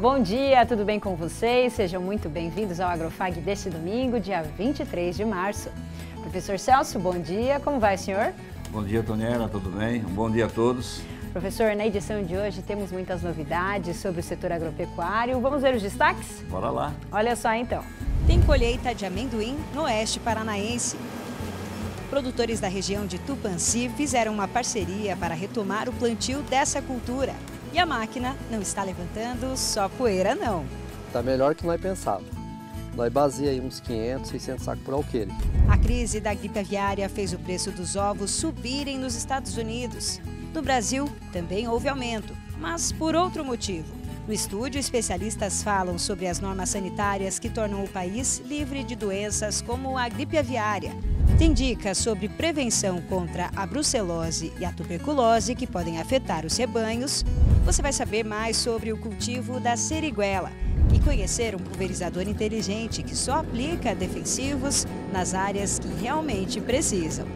Bom dia, tudo bem com vocês? Sejam muito bem-vindos ao Agrofag deste domingo, dia 23 de março. Professor Celso, bom dia. Como vai, senhor? Bom dia, Toniela, tudo bem? Um bom dia a todos. Professor, na edição de hoje temos muitas novidades sobre o setor agropecuário. Vamos ver os destaques? Bora lá. Olha só então. Tem colheita de amendoim no oeste paranaense. Produtores da região de Tupãssi fizeram uma parceria para retomar o plantio dessa cultura. E a máquina não está levantando só poeira, não. Está melhor que nós pensávamos. Nós baseia aí uns 500, 600 sacos por alqueire. A crise da gripe aviária fez o preço dos ovos subirem nos Estados Unidos. No Brasil, também houve aumento, mas por outro motivo. No estúdio, especialistas falam sobre as normas sanitárias que tornam o país livre de doenças como a gripe aviária. Tem dicas sobre prevenção contra a brucelose e a tuberculose que podem afetar os rebanhos. Você vai saber mais sobre o cultivo da seriguela e conhecer um pulverizador inteligente que só aplica defensivos nas áreas que realmente precisam.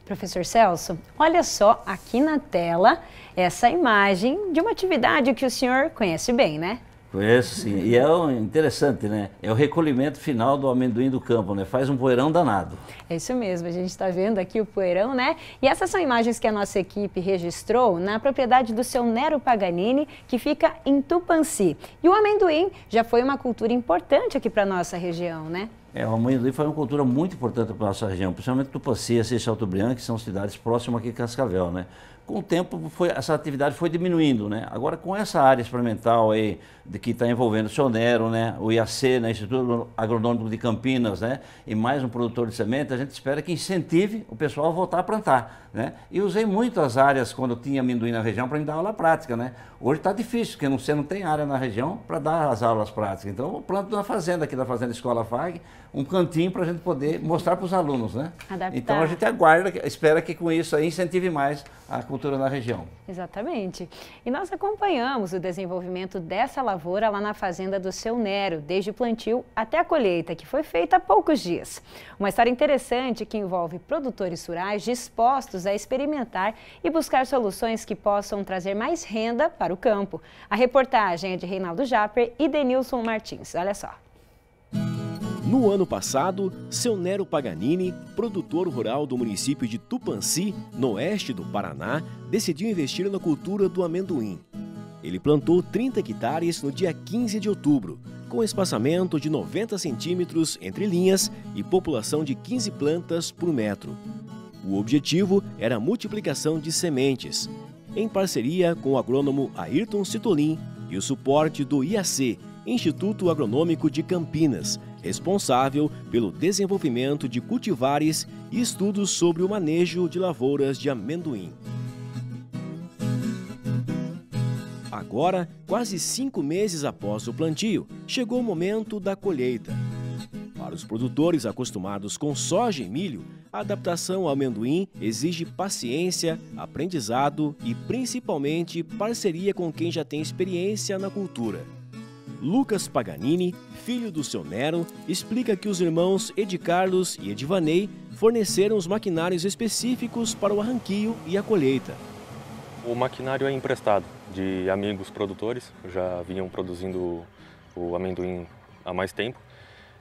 Professor Celso, olha só aqui na tela essa imagem de uma atividade que o senhor conhece bem, né? Conheço, sim. E é interessante, né? É o recolhimento final do amendoim do campo, né? Faz um poeirão danado. É isso mesmo, a gente está vendo aqui o poeirão, né? E essas são imagens que a nossa equipe registrou na propriedade do seu Nero Paganini, que fica em Tupãssi. E o amendoim já foi uma cultura importante aqui para a nossa região, né? O amendoim foi uma cultura muito importante para a nossa região, principalmente Tupãssi e Chateaubriand, que são cidades próximas aqui de Cascavel, né? Com o tempo, essa atividade foi diminuindo, né? Agora, com essa área experimental aí, que está envolvendo o seu Nero, né? O IAC, né? Instituto Agronômico de Campinas, né? E mais um produtor de semente, a gente espera que incentive o pessoal a voltar a plantar, né? E usei muito as áreas quando tinha amendoim na região para dar aula prática, né? Hoje está difícil, porque você não tem área na região para dar as aulas práticas. Então, eu planto na fazenda, aqui da Fazenda Escola FAG, um cantinho para a gente poder mostrar para os alunos, né? Adaptar. Então, a gente aguarda, espera que com isso aí incentive mais a cultura na região. Exatamente. E nós acompanhamos o desenvolvimento dessa lavoura lá na fazenda do seu Nero, desde o plantio até a colheita, que foi feita há poucos dias. Uma história interessante que envolve produtores rurais dispostos a experimentar e buscar soluções que possam trazer mais renda para o campo. A reportagem é de Reinaldo Japper e Denilson Martins. Olha só. No ano passado, seu Nero Paganini, produtor rural do município de Tupãssi, no oeste do Paraná, decidiu investir na cultura do amendoim. Ele plantou 30 hectares no dia 15 de outubro, com espaçamento de 90 centímetros entre linhas e população de 15 plantas por metro. O objetivo era a multiplicação de sementes, em parceria com o agrônomo Ayrton Citolin e o suporte do IAC, Instituto Agronômico de Campinas, responsável pelo desenvolvimento de cultivares e estudos sobre o manejo de lavouras de amendoim. Agora, quase 5 meses após o plantio, chegou o momento da colheita. Para os produtores acostumados com soja e milho, a adaptação ao amendoim exige paciência, aprendizado e, principalmente, parceria com quem já tem experiência na cultura. Lucas Paganini, filho do seu Nero, explica que os irmãos Ed Carlos e Edivanei forneceram os maquinários específicos para o arranquio e a colheita. O maquinário é emprestado de amigos produtores, já vinham produzindo o amendoim há mais tempo.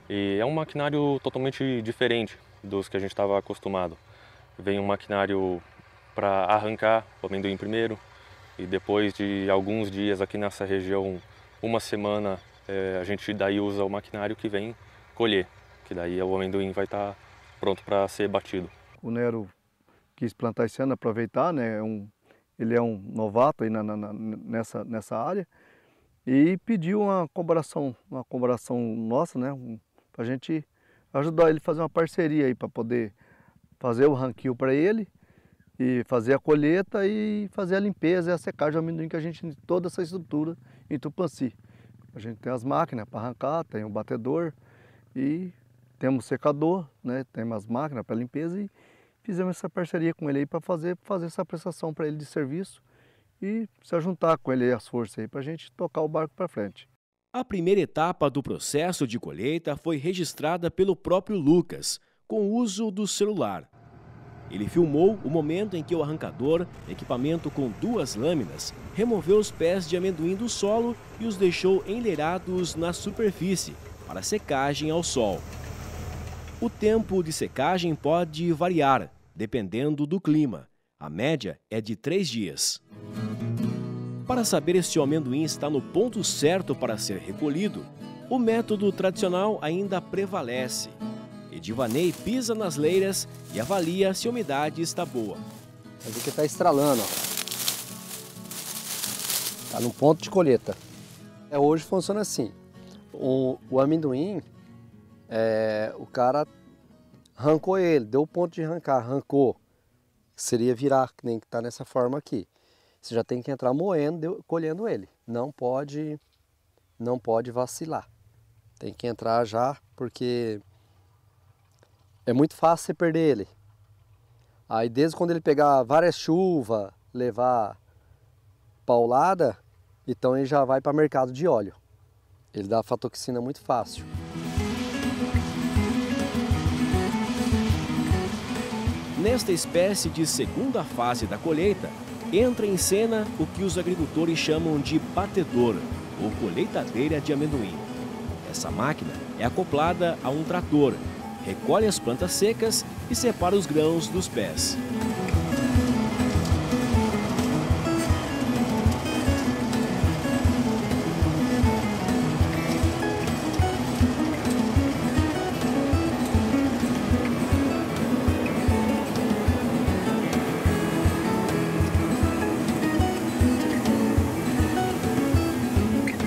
E é um maquinário totalmente diferente dos que a gente estava acostumado. Vem um maquinário para arrancar o amendoim primeiro e depois de alguns dias aqui nessa região, uma semana, a gente daí usa o maquinário que vem colher, que daí o amendoim vai estar pronto para ser batido. O Nero quis plantar esse ano, aproveitar, né? Ele é um novato aí nessa área e pediu uma colaboração nossa, né? Para a gente ajudar ele a fazer uma parceria aí para poder fazer o ranquio para ele e fazer a colheita e fazer a limpeza e a secagem do amendoim que a gente tem toda essa estrutura em Tupãssi. A gente tem as máquinas para arrancar, tem o batedor e temos o secador, né? Temos as máquinas para limpeza e fizemos essa parceria com ele aí para fazer essa prestação para ele de serviço e se juntar com ele as forças aí para a gente tocar o barco para frente. A primeira etapa do processo de colheita foi registrada pelo próprio Lucas, com o uso do celular. Ele filmou o momento em que o arrancador, equipamento com 2 lâminas, removeu os pés de amendoim do solo e os deixou enleirados na superfície para secagem ao sol. O tempo de secagem pode variar, dependendo do clima. A média é de 3 dias. Para saber se o amendoim está no ponto certo para ser recolhido, o método tradicional ainda prevalece. Edivanei pisa nas leiras e avalia se a umidade está boa. Vai ver que está estralando, ó. Está no ponto de colheita. Hoje funciona assim. O amendoim, o cara arrancou ele, deu o ponto de arrancar, arrancou. Seria virar, que nem que está nessa forma aqui. Você já tem que entrar moendo, colhendo ele. Não pode vacilar. Tem que entrar já, porque é muito fácil você perder ele. Aí desde quando ele pegar várias chuvas, levar paulada, então ele já vai para mercado de óleo. Ele dá aflatoxina muito fácil. Nesta espécie de segunda fase da colheita, entra em cena o que os agricultores chamam de batedor, ou colheitadeira de amendoim. Essa máquina é acoplada a um trator, recolhe as plantas secas e separa os grãos dos pés.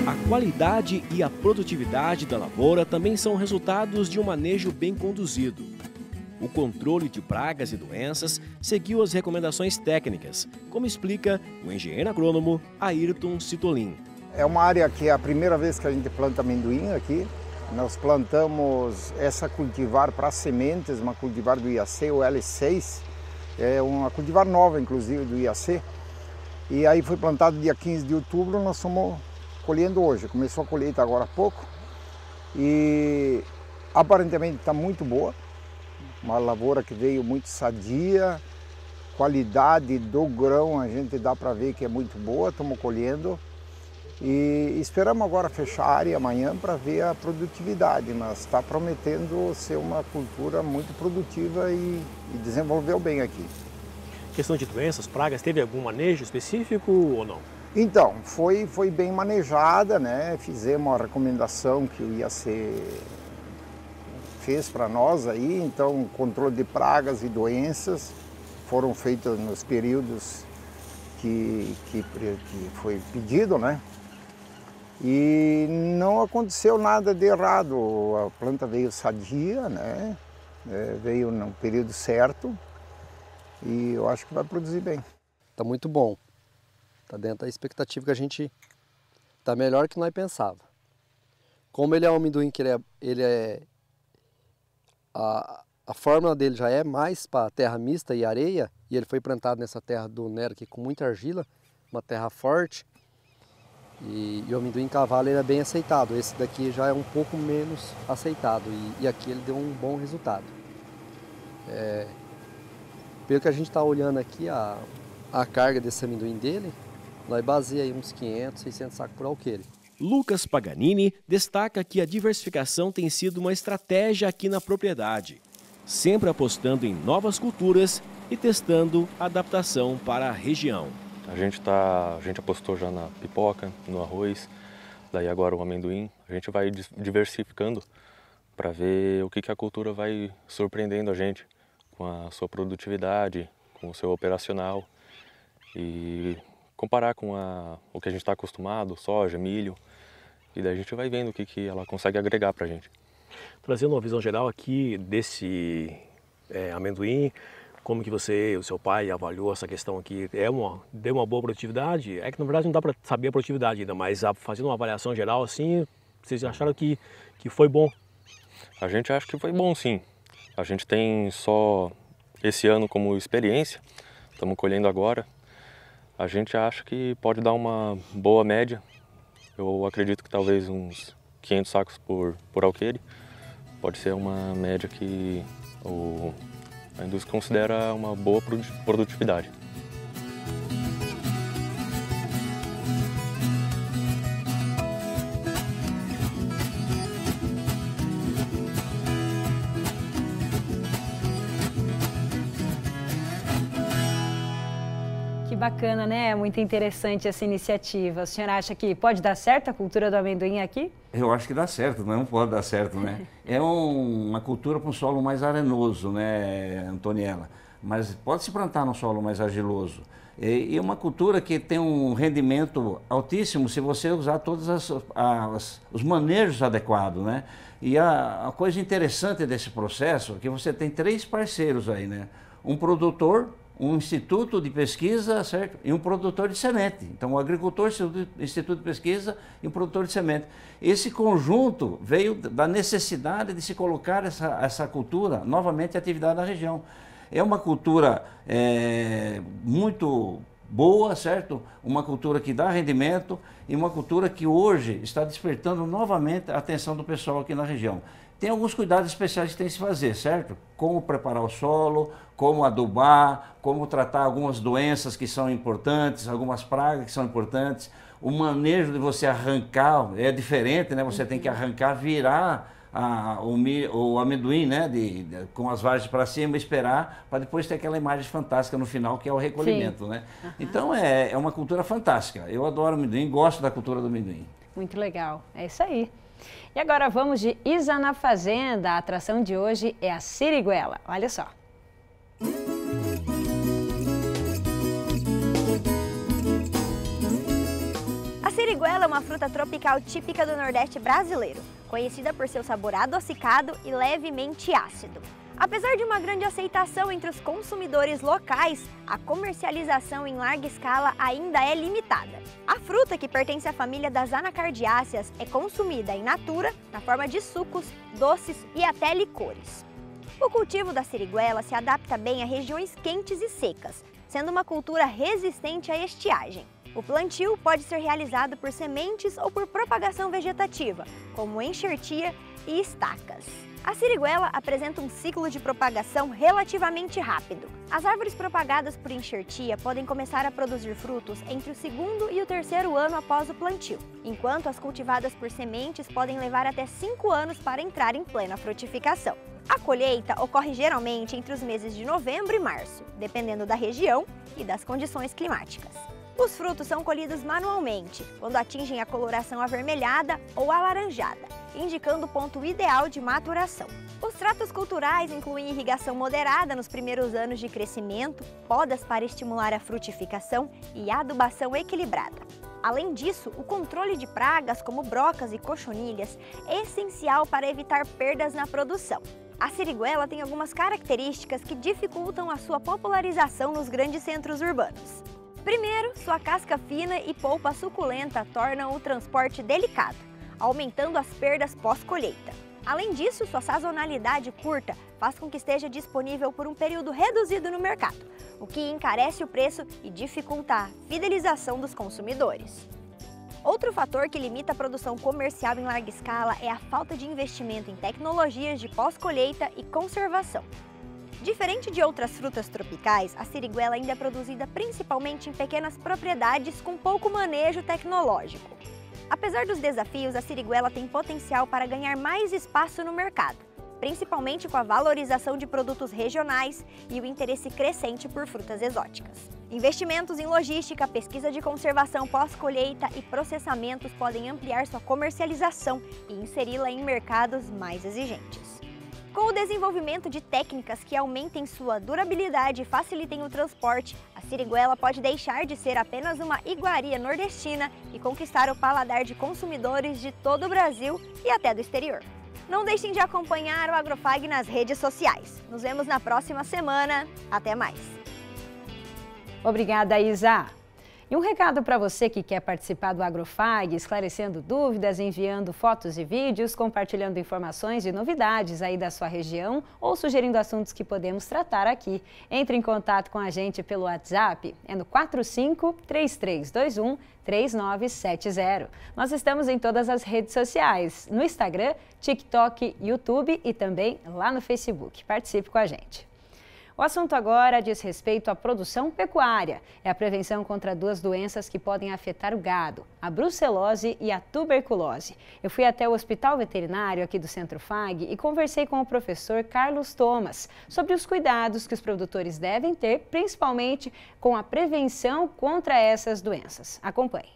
A qualidade e a produtividade da lavoura também são resultados de um manejo bem conduzido. O controle de pragas e doenças seguiu as recomendações técnicas, como explica o engenheiro agrônomo Ayrton Citolin. É uma área que é a primeira vez que a gente planta amendoim aqui. Nós plantamos essa cultivar para sementes, uma cultivar do IAC, o L6. É uma cultivar nova, inclusive, do IAC. E aí foi plantado dia 15 de outubro, nós estamos colhendo hoje. Começou a colheita agora há pouco e aparentemente está muito boa. Uma lavoura que veio muito sadia, qualidade do grão a gente dá para ver que é muito boa, estamos colhendo. E esperamos agora fechar a área amanhã para ver a produtividade, mas está prometendo ser uma cultura muito produtiva e desenvolveu bem aqui. Questão de doenças, pragas, teve algum manejo específico ou não? Então, foi bem manejada, né? Fizemos a recomendação que o IAC fez para nós aí, então controle de pragas e doenças foram feitos nos períodos que foi pedido, né? E não aconteceu nada de errado, a planta veio sadia, né? Veio no período certo e eu acho que vai produzir bem. Está muito bom. Está dentro da expectativa que a gente está melhor que nós pensava. Como ele é um amendoim que a fórmula dele já é mais para terra mista e areia, e ele foi plantado nessa terra do Nero aqui com muita argila, uma terra forte, e o amendoim cavalo ele é bem aceitado. Esse daqui já é um pouco menos aceitado e aqui ele deu um bom resultado. Pelo que a gente está olhando aqui, a carga desse amendoim dele, nós baseia aí uns 500, 600 sacos por alqueire. Lucas Paganini destaca que a diversificação tem sido uma estratégia aqui na propriedade, sempre apostando em novas culturas e testando a adaptação para a região. A gente apostou já na pipoca, no arroz, daí agora o amendoim. A gente vai diversificando para ver o que a cultura vai surpreendendo a gente com a sua produtividade, com o seu operacional e comparar com o que a gente está acostumado, soja, milho, e daí a gente vai vendo o que ela consegue agregar para a gente. Trazendo uma visão geral aqui desse amendoim, como que você, o seu pai, avaliou essa questão aqui? Deu uma boa produtividade? É que na verdade não dá para saber a produtividade ainda, mas fazendo uma avaliação geral assim, vocês acharam que foi bom? A gente acha que foi bom, sim. A gente tem só esse ano como experiência, estamos colhendo agora. A gente acha que pode dar uma boa média. Eu acredito que talvez uns 500 sacos por alqueire. Pode ser uma média que A indústria considera uma boa produtividade. Que bacana, né? Muito interessante essa iniciativa. O senhor acha que pode dar certo a cultura do amendoim aqui? Eu acho que dá certo, não pode dar certo, né? É uma cultura para um solo mais arenoso, né, Antoniela? Mas pode se plantar num solo mais argiloso. E uma cultura que tem um rendimento altíssimo se você usar todos os manejos adequados, né? E a coisa interessante desse processo é que você tem 3 parceiros aí, né? Um produtor, um instituto de pesquisa, certo? E um produtor de semente. Então, o agricultor, instituto de pesquisa e um produtor de semente. Esse conjunto veio da necessidade de se colocar essa cultura novamente em atividade na região. É uma cultura muito boa, certo? Uma cultura que dá rendimento e uma cultura que hoje está despertando novamente a atenção do pessoal aqui na região. Tem alguns cuidados especiais que tem que se fazer, certo? Como preparar o solo, como adubar, como tratar algumas doenças que são importantes, algumas pragas que são importantes. O manejo de você arrancar é diferente, né? Você tem que arrancar, virar o amendoim, né? Com as vagens para cima, esperar, para depois ter aquela imagem fantástica no final, que é o recolhimento, né? Então é uma cultura fantástica. Eu adoro amendoim, gosto da cultura do amendoim. Muito legal, é isso aí. E agora vamos de Isa na Fazenda. A atração de hoje é a siriguela. Olha só. A siriguela é uma fruta tropical típica do Nordeste brasileiro, conhecida por seu sabor adocicado e levemente ácido. Apesar de uma grande aceitação entre os consumidores locais, a comercialização em larga escala ainda é limitada. A fruta, que pertence à família das anacardiáceas, é consumida in natura, na forma de sucos, doces e até licores. O cultivo da siriguela se adapta bem a regiões quentes e secas, sendo uma cultura resistente à estiagem. O plantio pode ser realizado por sementes ou por propagação vegetativa, como enxertia e estacas. A siriguela apresenta um ciclo de propagação relativamente rápido. As árvores propagadas por enxertia podem começar a produzir frutos entre o 2º e o 3º ano após o plantio, enquanto as cultivadas por sementes podem levar até 5 anos para entrar em plena frutificação. A colheita ocorre geralmente entre os meses de novembro e março, dependendo da região e das condições climáticas. Os frutos são colhidos manualmente, quando atingem a coloração avermelhada ou alaranjada, indicando o ponto ideal de maturação. Os tratos culturais incluem irrigação moderada nos primeiros anos de crescimento, podas para estimular a frutificação e adubação equilibrada. Além disso, o controle de pragas como brocas e cochonilhas é essencial para evitar perdas na produção. A siriguela tem algumas características que dificultam a sua popularização nos grandes centros urbanos. Primeiro, sua casca fina e polpa suculenta tornam o transporte delicado, aumentando as perdas pós-colheita. Além disso, sua sazonalidade curta faz com que esteja disponível por um período reduzido no mercado, o que encarece o preço e dificulta a fidelização dos consumidores. Outro fator que limita a produção comercial em larga escala é a falta de investimento em tecnologias de pós-colheita e conservação. Diferente de outras frutas tropicais, a siriguela ainda é produzida principalmente em pequenas propriedades com pouco manejo tecnológico. Apesar dos desafios, a siriguela tem potencial para ganhar mais espaço no mercado, principalmente com a valorização de produtos regionais e o interesse crescente por frutas exóticas. Investimentos em logística, pesquisa de conservação pós-colheita e processamentos podem ampliar sua comercialização e inseri-la em mercados mais exigentes. Com o desenvolvimento de técnicas que aumentem sua durabilidade e facilitem o transporte, a siriguela pode deixar de ser apenas uma iguaria nordestina e conquistar o paladar de consumidores de todo o Brasil e até do exterior. Não deixem de acompanhar o Agrofag nas redes sociais. Nos vemos na próxima semana. Até mais! Obrigada, Isa! E um recado para você que quer participar do Agrofag, esclarecendo dúvidas, enviando fotos e vídeos, compartilhando informações e novidades aí da sua região ou sugerindo assuntos que podemos tratar aqui. Entre em contato com a gente pelo WhatsApp, é no 45-3321-3970. Nós estamos em todas as redes sociais, no Instagram, TikTok, YouTube e também lá no Facebook. Participe com a gente. O assunto agora diz respeito à produção pecuária. É a prevenção contra duas doenças que podem afetar o gado, a brucelose e a tuberculose. Eu fui até o Hospital Veterinário aqui do Centro FAG e conversei com o professor Carlos Thomas sobre os cuidados que os produtores devem ter, principalmente com a prevenção contra essas doenças. Acompanhe.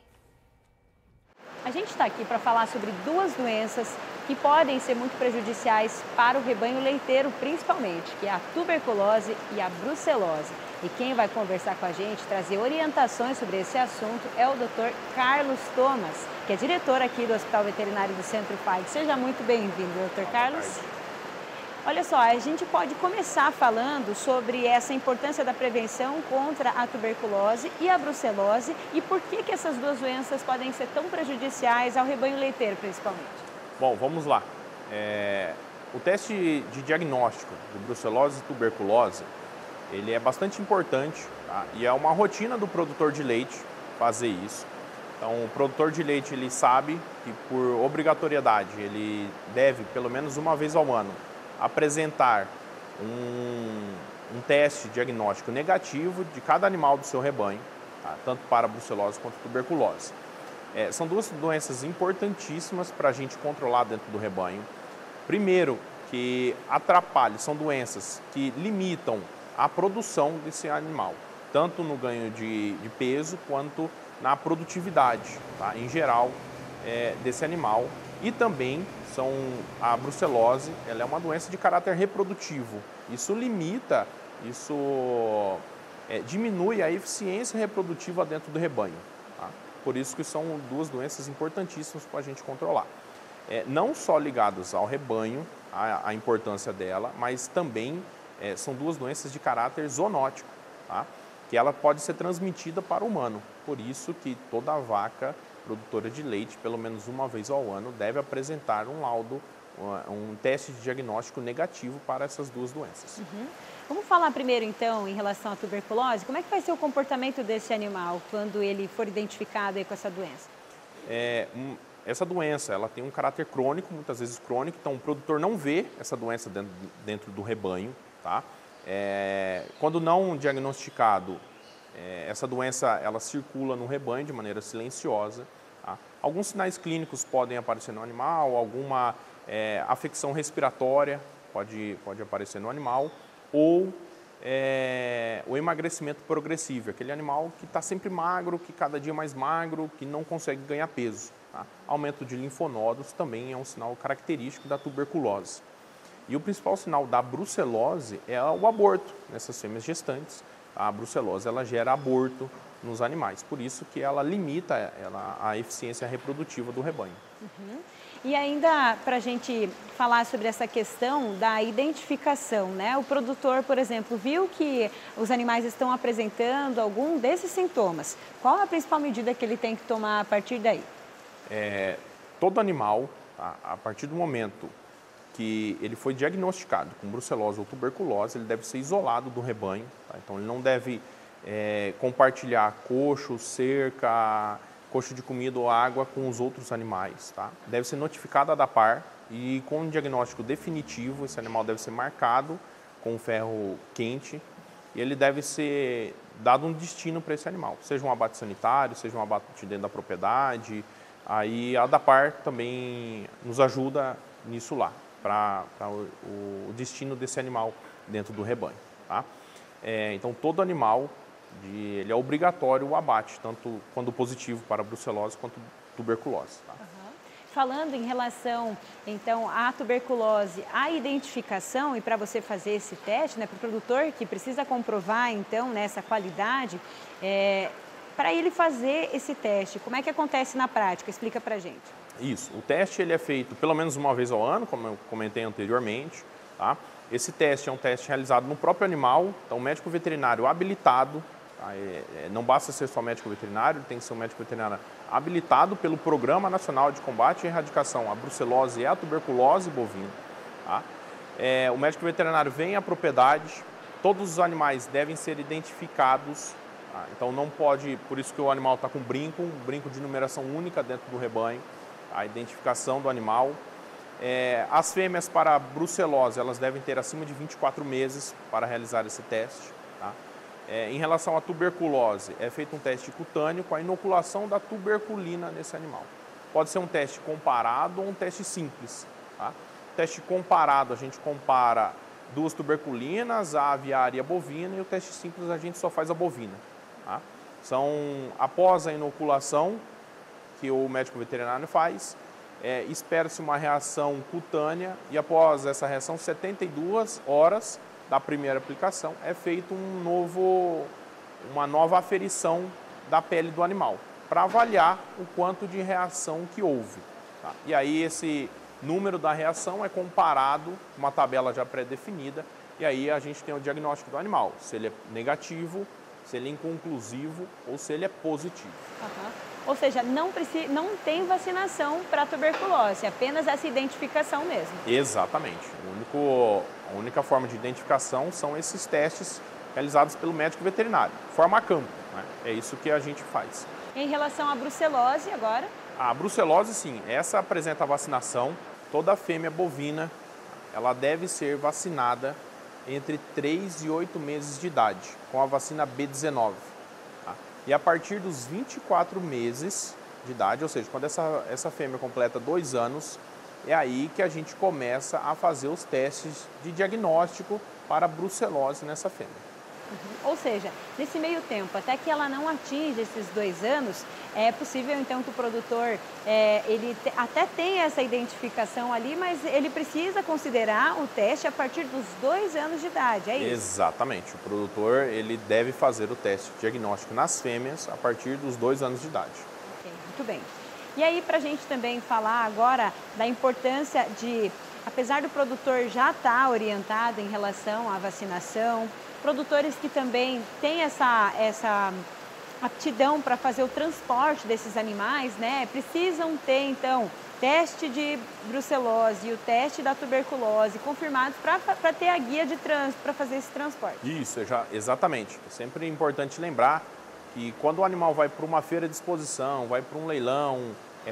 A gente está aqui para falar sobre duas doenças que podem ser muito prejudiciais para o rebanho leiteiro, principalmente, que é a tuberculose e a brucelose. E quem vai conversar com a gente, trazer orientações sobre esse assunto, é o Dr. Carlos Thomas, que é diretor aqui do Hospital Veterinário do Centro FAG. Seja muito bem-vindo, Dr. Carlos. Olha só, a gente pode começar falando sobre essa importância da prevenção contra a tuberculose e a brucelose e por que essas duas doenças podem ser tão prejudiciais ao rebanho leiteiro, principalmente. Bom, vamos lá. O teste de diagnóstico de brucelose e tuberculose, ele é bastante importante, tá? E é uma rotina do produtor de leite fazer isso. Então, o produtor de leite, ele sabe que por obrigatoriedade, ele deve, pelo menos uma vez ao ano, apresentar um teste diagnóstico negativo de cada animal do seu rebanho, tá? Tanto para a brucelose quanto a tuberculose. São duas doenças importantíssimas para a gente controlar dentro do rebanho. Primeiro, que atrapalham, são doenças que limitam a produção desse animal, tanto no ganho de peso quanto na produtividade, tá? Em geral, desse animal. E também a brucelose, ela é uma doença de caráter reprodutivo. Isso limita, diminui a eficiência reprodutiva dentro do rebanho. Tá? Por isso que são duas doenças importantíssimas para a gente controlar. Não só ligadas ao rebanho, a importância dela, mas também são duas doenças de caráter zoonótico, tá? Que ela pode ser transmitida para o humano. Por isso que toda vaca produtora de leite, pelo menos uma vez ao ano, deve apresentar um laudo, um teste de diagnóstico negativo para essas duas doenças. Uhum. Vamos falar primeiro, então, em relação à tuberculose. Como é que vai ser o comportamento desse animal quando ele for identificado aí com essa doença? Essa doença, ela tem um caráter crônico, muitas vezes crônico, então o produtor não vê essa doença dentro do rebanho, tá? Quando não diagnosticado, essa doença ela circula no rebanho de maneira silenciosa. Tá? Alguns sinais clínicos podem aparecer no animal, alguma afecção respiratória pode aparecer no animal, ou o emagrecimento progressivo, aquele animal que está sempre magro, que cada dia mais magro, que não consegue ganhar peso. Tá? Aumento de linfonodos também é um sinal característico da tuberculose. E o principal sinal da brucelose é o aborto nessas fêmeas gestantes. A brucelose ela gera aborto nos animais, por isso que ela limita a eficiência reprodutiva do rebanho. Uhum. E ainda para a gente falar sobre essa questão da identificação, né? O produtor, por exemplo, viu que os animais estão apresentando algum desses sintomas. Qual a principal medida que ele tem que tomar a partir daí? Todo animal, tá? A partir do momento que ele foi diagnosticado com brucelose ou tuberculose, ele deve ser isolado do rebanho. Tá? Então, ele não deve compartilhar coxo, cerca, coxo de comida ou água com os outros animais. Tá? Deve ser notificado a ADAPAR e com um diagnóstico definitivo, esse animal deve ser marcado com um ferro quente e ele deve ser dado um destino para esse animal, seja um abate sanitário, seja um abate dentro da propriedade. Aí a ADAPAR também nos ajuda nisso lá, para o destino desse animal dentro do rebanho. Tá? Então, todo animal, ele é obrigatório o abate, tanto quando positivo para a brucelose quanto tuberculose. Tá? Uhum. Falando em relação, então, à tuberculose, a identificação, e para você fazer esse teste, né, para o produtor que precisa comprovar, então, nessa qualidade, para ele fazer esse teste, como é que acontece na prática? Explica para a gente. Isso, o teste ele é feito pelo menos uma vez ao ano, como eu comentei anteriormente. Tá? Esse teste é um teste realizado no próprio animal, então o médico veterinário habilitado, tá? Não basta ser só médico veterinário, ele tem que ser um médico veterinário habilitado pelo Programa Nacional de Combate e Erradicação à Brucelose e à Tuberculose bovina. Tá? O médico veterinário vem à propriedade, todos os animais devem ser identificados. Então não pode, por isso que o animal está com um brinco de numeração única dentro do rebanho, a identificação do animal. As fêmeas para brucelose, elas devem ter acima de 24 meses para realizar esse teste. Tá? Em relação à tuberculose, é feito um teste cutâneo com a inoculação da tuberculina nesse animal. Pode ser um teste comparado ou um teste simples. Tá? Teste comparado, a gente compara 2 tuberculinas, a aviária e a bovina, e o teste simples a gente só faz a bovina. Tá? Após a inoculação, que o médico veterinário faz, espera-se uma reação cutânea e após essa reação, 72 horas da primeira aplicação, é feito uma nova aferição da pele do animal, para avaliar o quanto de reação que houve. Tá? E aí esse número da reação é comparado com uma tabela já pré-definida e aí a gente tem o diagnóstico do animal, se ele é negativo, se ele é inconclusivo ou se ele é positivo. Ou seja, não tem vacinação para tuberculose, apenas essa identificação mesmo. Exatamente. A única forma de identificação são esses testes realizados pelo médico veterinário, forma a campo. Né? É isso que a gente faz. Em relação à brucelose agora? A brucelose, sim, essa apresenta a vacinação. Toda fêmea bovina, ela deve ser vacinada entre 3 e 8 meses de idade, com a vacina B19. Tá? E a partir dos 24 meses de idade, ou seja, quando essa fêmea completa 2 anos, é aí que a gente começa a fazer os testes de diagnóstico para brucelose nessa fêmea. Ou seja, nesse meio tempo, até que ela não atinja esses 2 anos, é possível então que o produtor, ele até tenha essa identificação ali, mas ele precisa considerar o teste a partir dos 2 anos de idade, é isso? Exatamente, o produtor ele deve fazer o teste diagnóstico nas fêmeas a partir dos 2 anos de idade. Ok, muito bem. E aí, para a gente também falar agora da importância de, apesar do produtor já estar orientado em relação à vacinação, produtores que também têm essa aptidão para fazer o transporte desses animais, né, precisam ter, então, teste de brucelose e o teste da tuberculose confirmados para ter a guia de trânsito para fazer esse transporte. Isso, exatamente. É sempre importante lembrar que quando o animal vai para uma feira de exposição, vai para um leilão,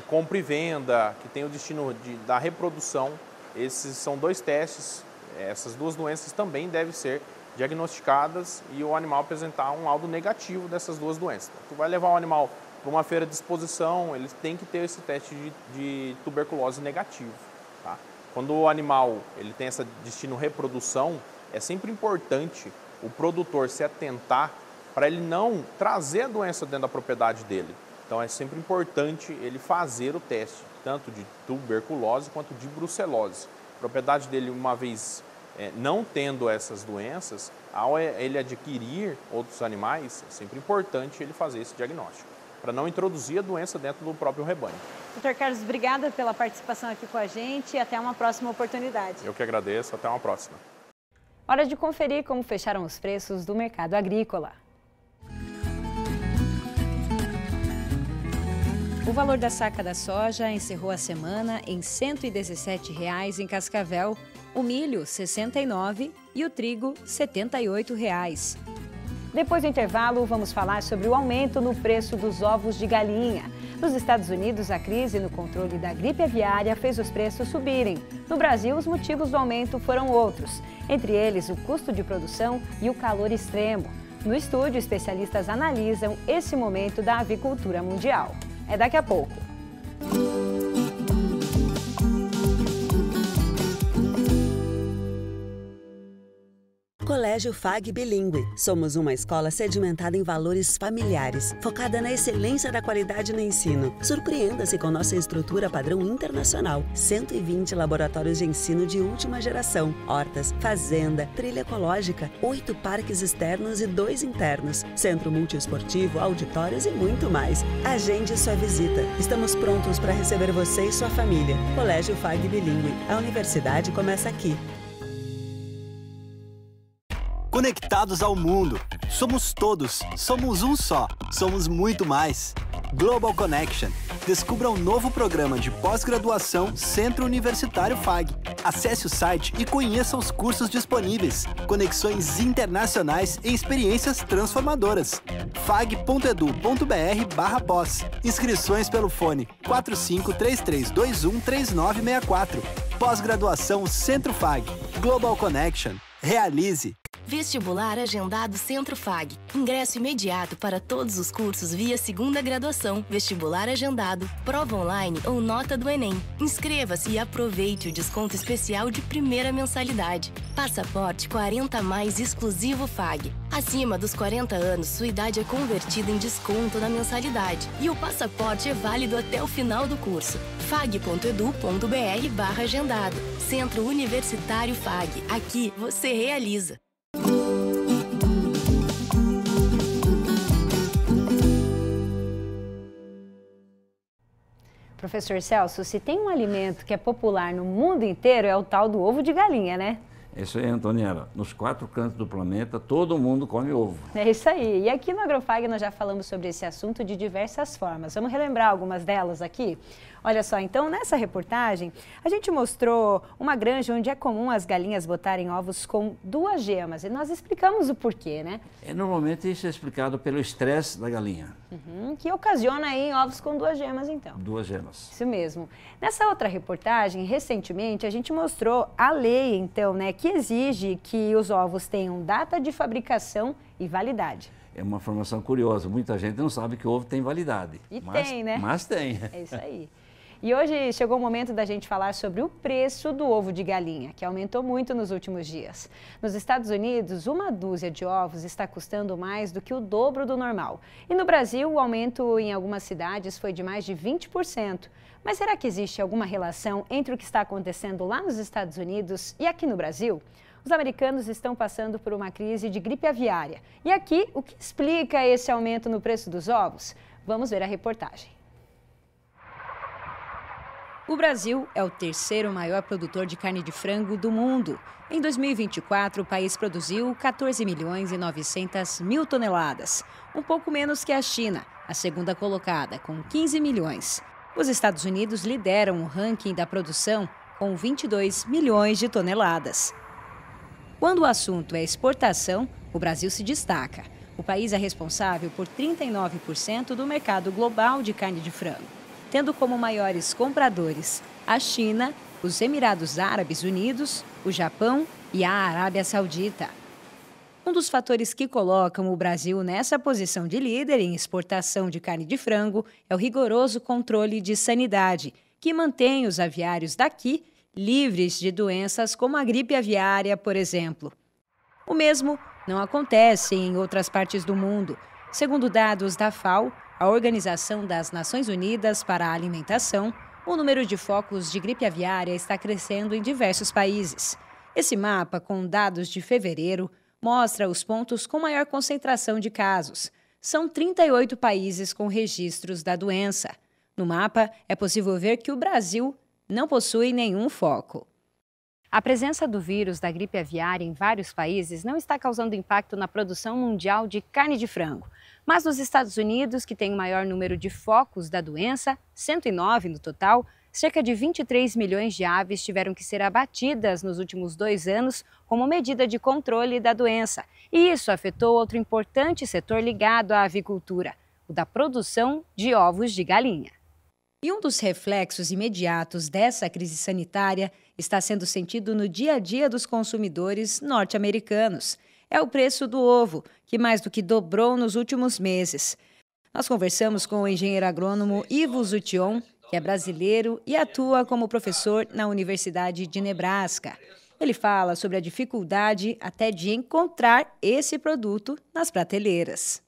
compra e venda, que tem o destino da reprodução, esses são 2 testes, essas 2 doenças também devem ser diagnosticadas e o animal apresentar um laudo negativo dessas 2 doenças. Tu vai levar o animal para uma feira de exposição, ele tem que ter esse teste de tuberculose negativo. Tá? Quando o animal ele tem essa destino reprodução, é sempre importante o produtor se atentar para ele não trazer a doença dentro da propriedade dele. Então é sempre importante ele fazer o teste, tanto de tuberculose quanto de brucelose. A propriedade dele, uma vez não tendo essas doenças, ao ele adquirir outros animais, é sempre importante ele fazer esse diagnóstico, para não introduzir a doença dentro do próprio rebanho. Dr. Carlos, obrigada pela participação aqui com a gente e até uma próxima oportunidade. Eu que agradeço, até uma próxima. Hora de conferir como fecharam os preços do mercado agrícola. O valor da saca da soja encerrou a semana em R$ 117,00 em Cascavel, o milho R$ 69,00 e o trigo R$ 78,00. Depois do intervalo, vamos falar sobre o aumento no preço dos ovos de galinha. Nos Estados Unidos, a crise no controle da gripe aviária fez os preços subirem. No Brasil, os motivos do aumento foram outros, entre eles o custo de produção e o calor extremo. No estúdio, especialistas analisam esse momento da avicultura mundial. É daqui a pouco. Colégio FAG Bilíngue. Somos uma escola sedimentada em valores familiares, focada na excelência da qualidade no ensino. Surpreenda-se com nossa estrutura padrão internacional. 120 laboratórios de ensino de última geração, hortas, fazenda, trilha ecológica, 8 parques externos e 2 internos, centro multiesportivo, auditórios e muito mais. Agende sua visita. Estamos prontos para receber você e sua família. Colégio FAG Bilíngue. A universidade começa aqui. Conectados ao mundo. Somos todos. Somos um só. Somos muito mais. Global Connection. Descubra um novo programa de pós-graduação Centro Universitário FAG. Acesse o site e conheça os cursos disponíveis, conexões internacionais e experiências transformadoras. fag.edu.br/pós. Inscrições pelo fone 4533213964. Pós-graduação Centro FAG. Global Connection. Realize. Vestibular agendado Centro FAG. Ingresso imediato para todos os cursos via segunda graduação, vestibular agendado, prova online ou nota do Enem. Inscreva-se e aproveite o desconto especial de primeira mensalidade. Passaporte 40+ exclusivo FAG. Acima dos 40 anos, sua idade é convertida em desconto na mensalidade. E o passaporte é válido até o final do curso. fag.edu.br/agendado. Centro Universitário FAG. Aqui você realiza. Professor Celso, se tem um alimento que é popular no mundo inteiro, é o tal do ovo de galinha, né? Isso aí, Antoniela. Nos 4 cantos do planeta, todo mundo come ovo. É isso aí. E aqui no Agrofag nós já falamos sobre esse assunto de diversas formas. Vamos relembrar algumas delas aqui? Olha só, então, nessa reportagem, a gente mostrou uma granja onde é comum as galinhas botarem ovos com 2 gemas. E nós explicamos o porquê, né? Normalmente isso é explicado pelo estresse da galinha. Que ocasiona aí ovos com 2 gemas, então. 2 gemas. Isso mesmo. Nessa outra reportagem, recentemente, a gente mostrou a lei, então, né, que exige que os ovos tenham data de fabricação e validade. É uma informação curiosa. Muita gente não sabe que o ovo tem validade. Tem, né? Mas tem. É isso aí. E hoje chegou o momento da gente falar sobre o preço do ovo de galinha, que aumentou muito nos últimos dias. Nos Estados Unidos, 1 dúzia de ovos está custando mais do que o dobro do normal. E no Brasil, o aumento em algumas cidades foi de mais de 20%. Mas será que existe alguma relação entre o que está acontecendo lá nos Estados Unidos e aqui no Brasil? Os americanos estão passando por uma crise de gripe aviária. E aqui, o que explica esse aumento no preço dos ovos? Vamos ver a reportagem. O Brasil é o 3º maior produtor de carne de frango do mundo. Em 2024, o país produziu 14.900.000 toneladas, um pouco menos que a China, a segunda colocada, com 15 milhões. Os Estados Unidos lideram o ranking da produção, com 22 milhões de toneladas. Quando o assunto é exportação, o Brasil se destaca. O país é responsável por 39% do mercado global de carne de frango, tendo como maiores compradores a China, os Emirados Árabes Unidos, o Japão e a Arábia Saudita. Um dos fatores que colocam o Brasil nessa posição de líder em exportação de carne de frango é o rigoroso controle de sanidade, que mantém os aviários daqui livres de doenças como a gripe aviária, por exemplo. O mesmo não acontece em outras partes do mundo. Segundo dados da FAO, a Organização das Nações Unidas para a Alimentação, o número de focos de gripe aviária está crescendo em diversos países. Esse mapa, com dados de fevereiro, mostra os pontos com maior concentração de casos. São 38 países com registros da doença. No mapa, é possível ver que o Brasil não possui nenhum foco. A presença do vírus da gripe aviária em vários países não está causando impacto na produção mundial de carne de frango. Mas nos Estados Unidos, que tem o maior número de focos da doença, 109 no total, cerca de 23 milhões de aves tiveram que ser abatidas nos últimos 2 anos como medida de controle da doença. E isso afetou outro importante setor ligado à avicultura, o da produção de ovos de galinha. E um dos reflexos imediatos dessa crise sanitária está sendo sentido no dia a dia dos consumidores norte-americanos. É o preço do ovo, que mais do que dobrou nos últimos meses. Nós conversamos com o engenheiro agrônomo Ivo Zution, que é brasileiro e atua como professor na Universidade de Nebraska. Ele fala sobre a dificuldade até de encontrar esse produto nas prateleiras.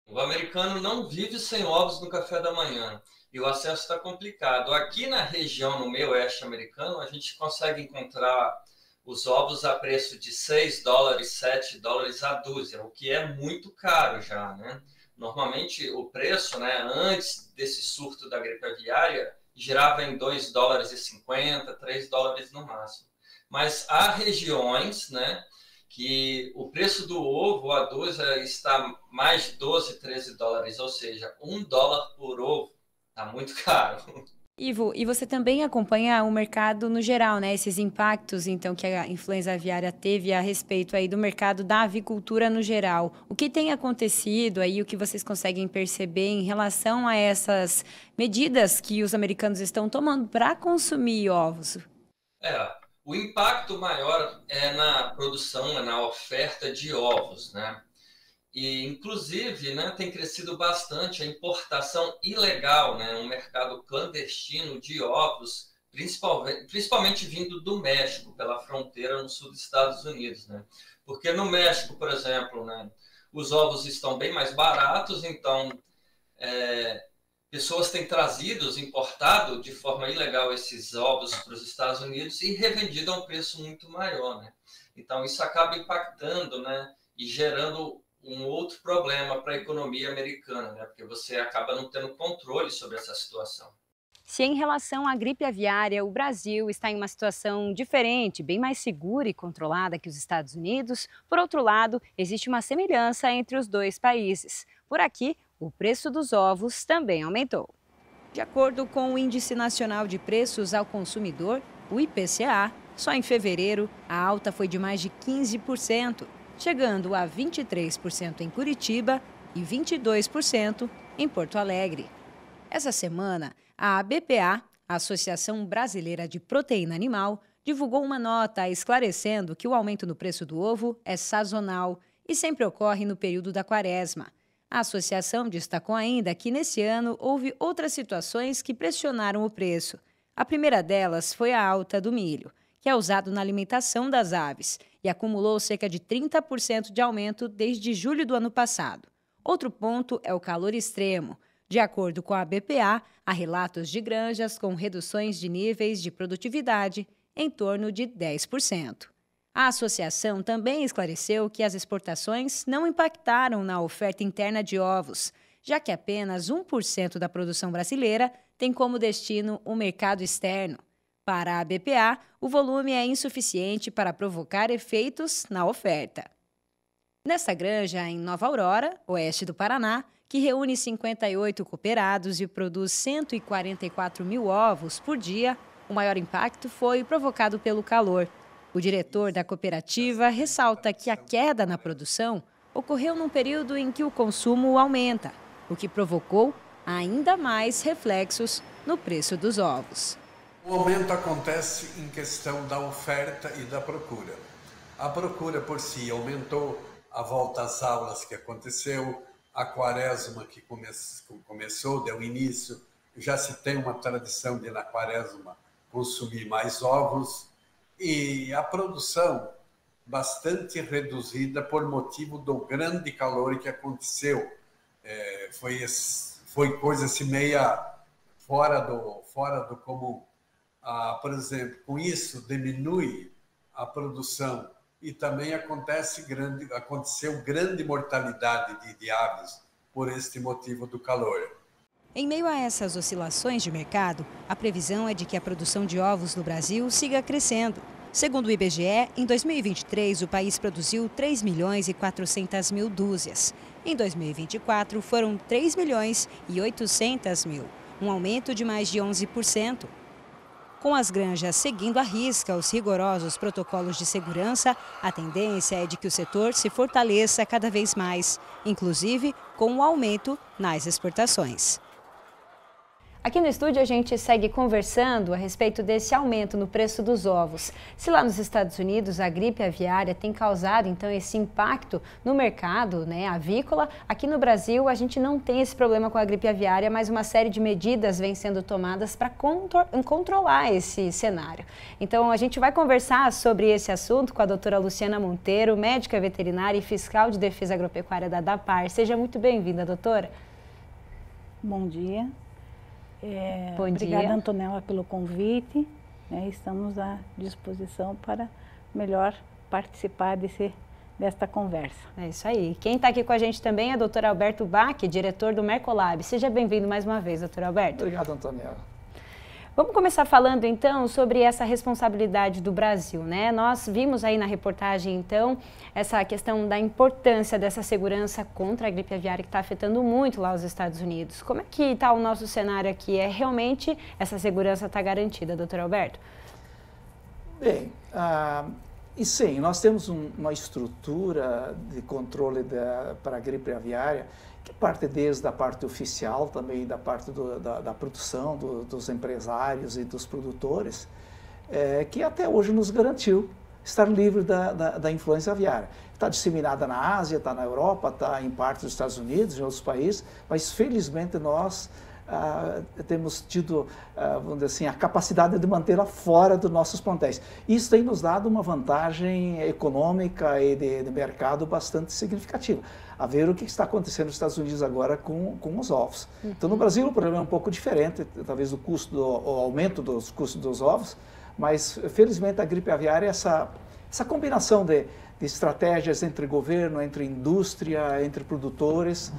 O americano não vive sem ovos no café da manhã. E o acesso está complicado. Aqui na região, no meio oeste americano, a gente consegue encontrar os ovos a preço de $6, $7 a dúzia, o que é muito caro já, né? Normalmente o preço, né, antes desse surto da gripe aviária, girava em $2,50, $3 no máximo. Mas há regiões, né, que o preço do ovo, a dúzia, está mais de $12, $13, ou seja, $1 por ovo Está muito caro. Ivo, e você também acompanha o mercado no geral, né? Esses impactos, então, que a influenza aviária teve a respeito aí do mercado da avicultura no geral. O que tem acontecido aí, o que vocês conseguem perceber em relação a essas medidas que os americanos estão tomando para consumir ovos? O impacto maior é na produção, na oferta de ovos, né? E, inclusive, né, tem crescido bastante a importação ilegal, né, um mercado clandestino de ovos, principalmente vindo do México, pela fronteira no sul dos Estados Unidos. Né? Porque no México, por exemplo, né, os ovos estão bem mais baratos, então pessoas têm importado de forma ilegal esses ovos para os Estados Unidos e revendido a um preço muito maior. Né? Então, isso acaba impactando, né, e gerando um outro problema para a economia americana, né? Porque você acaba não tendo controle sobre essa situação. Se em relação à gripe aviária, o Brasil está em uma situação diferente, bem mais segura e controlada que os Estados Unidos, por outro lado, existe uma semelhança entre os dois países. Por aqui, o preço dos ovos também aumentou. De acordo com o Índice Nacional de Preços ao Consumidor, o IPCA, só em fevereiro, a alta foi de mais de 15%. Chegando a 23% em Curitiba e 22% em Porto Alegre. Essa semana, a ABPA, a Associação Brasileira de Proteína Animal, divulgou uma nota esclarecendo que o aumento no preço do ovo é sazonal e sempre ocorre no período da quaresma. A associação destacou ainda que nesse ano houve outras situações que pressionaram o preço. A primeira delas foi a alta do milho, que é usado na alimentação das aves, e acumulou cerca de 30% de aumento desde julho do ano passado. Outro ponto é o calor extremo. De acordo com a BPA, há relatos de granjas com reduções de níveis de produtividade em torno de 10%. A associação também esclareceu que as exportações não impactaram na oferta interna de ovos, já que apenas 1% da produção brasileira tem como destino o mercado externo. Para a BPA, o volume é insuficiente para provocar efeitos na oferta. Nesta granja, em Nova Aurora, oeste do Paraná, que reúne 58 cooperados e produz 144 mil ovos por dia, o maior impacto foi provocado pelo calor. O diretor da cooperativa ressalta que a queda na produção ocorreu num período em que o consumo aumenta, o que provocou ainda mais reflexos no preço dos ovos. O aumento acontece em questão da oferta e da procura. A procura por si aumentou, a volta às aulas que aconteceu, a quaresma que começou, deu início, já se tem uma tradição de na quaresma consumir mais ovos e a produção bastante reduzida por motivo do grande calor que aconteceu. Foi coisa assim meia fora do comum. Por exemplo, com isso diminui a produção e também aconteceu grande mortalidade de aves por este motivo do calor. Em meio a essas oscilações de mercado, a previsão é de que a produção de ovos no Brasil siga crescendo. Segundo o IBGE, em 2023 o país produziu 3 milhões e 400 mil dúzias. Em 2024 foram 3 milhões e 800 mil, um aumento de mais de 11%. Com as granjas seguindo à risca os rigorosos protocolos de segurança, a tendência é de que o setor se fortaleça cada vez mais, inclusive com o aumento nas exportações. Aqui no estúdio a gente segue conversando a respeito desse aumento no preço dos ovos. Se lá nos Estados Unidos a gripe aviária tem causado então esse impacto no mercado, né, avícola, aqui no Brasil a gente não tem esse problema com a gripe aviária, mas uma série de medidas vem sendo tomadas para controlar esse cenário. Então a gente vai conversar sobre esse assunto com a doutora Luciana Monteiro, médica veterinária e fiscal de defesa agropecuária da DAPAR. Seja muito bem-vinda, doutora. Bom dia. Bom dia. Obrigada, Antonella, pelo convite. Estamos à disposição para melhor participar desta conversa. É isso aí. Quem está aqui com a gente também é o Dr. Alberto Bach, diretor do Mercolab. Seja bem-vindo mais uma vez, Dr. Alberto. Obrigado, Antonella. Vamos começar falando então sobre essa responsabilidade do Brasil, né? Nós vimos aí na reportagem então essa questão da importância dessa segurança contra a gripe aviária que está afetando muito lá os Estados Unidos. Como é que está o nosso cenário aqui? É realmente essa segurança está garantida, doutor Alberto? Bem, e sim, nós temos uma estrutura de controle para a gripe aviária que parte desde a parte oficial, também da parte da produção, dos empresários e dos produtores, que até hoje nos garantiu estar livre da influenza aviária. Está disseminada na Ásia, está na Europa, está em parte dos Estados Unidos, em outros países, mas felizmente nós temos tido, vamos dizer assim, a capacidade de mantê-la fora dos nossos plantéis. Isso tem nos dado uma vantagem econômica e de mercado bastante significativa. A ver o que está acontecendo nos Estados Unidos agora com os ovos. Então, no Brasil, o problema é um pouco diferente, talvez o aumento dos custos dos ovos, mas, felizmente, a gripe aviária é essa combinação de estratégias entre governo, entre indústria, entre produtores,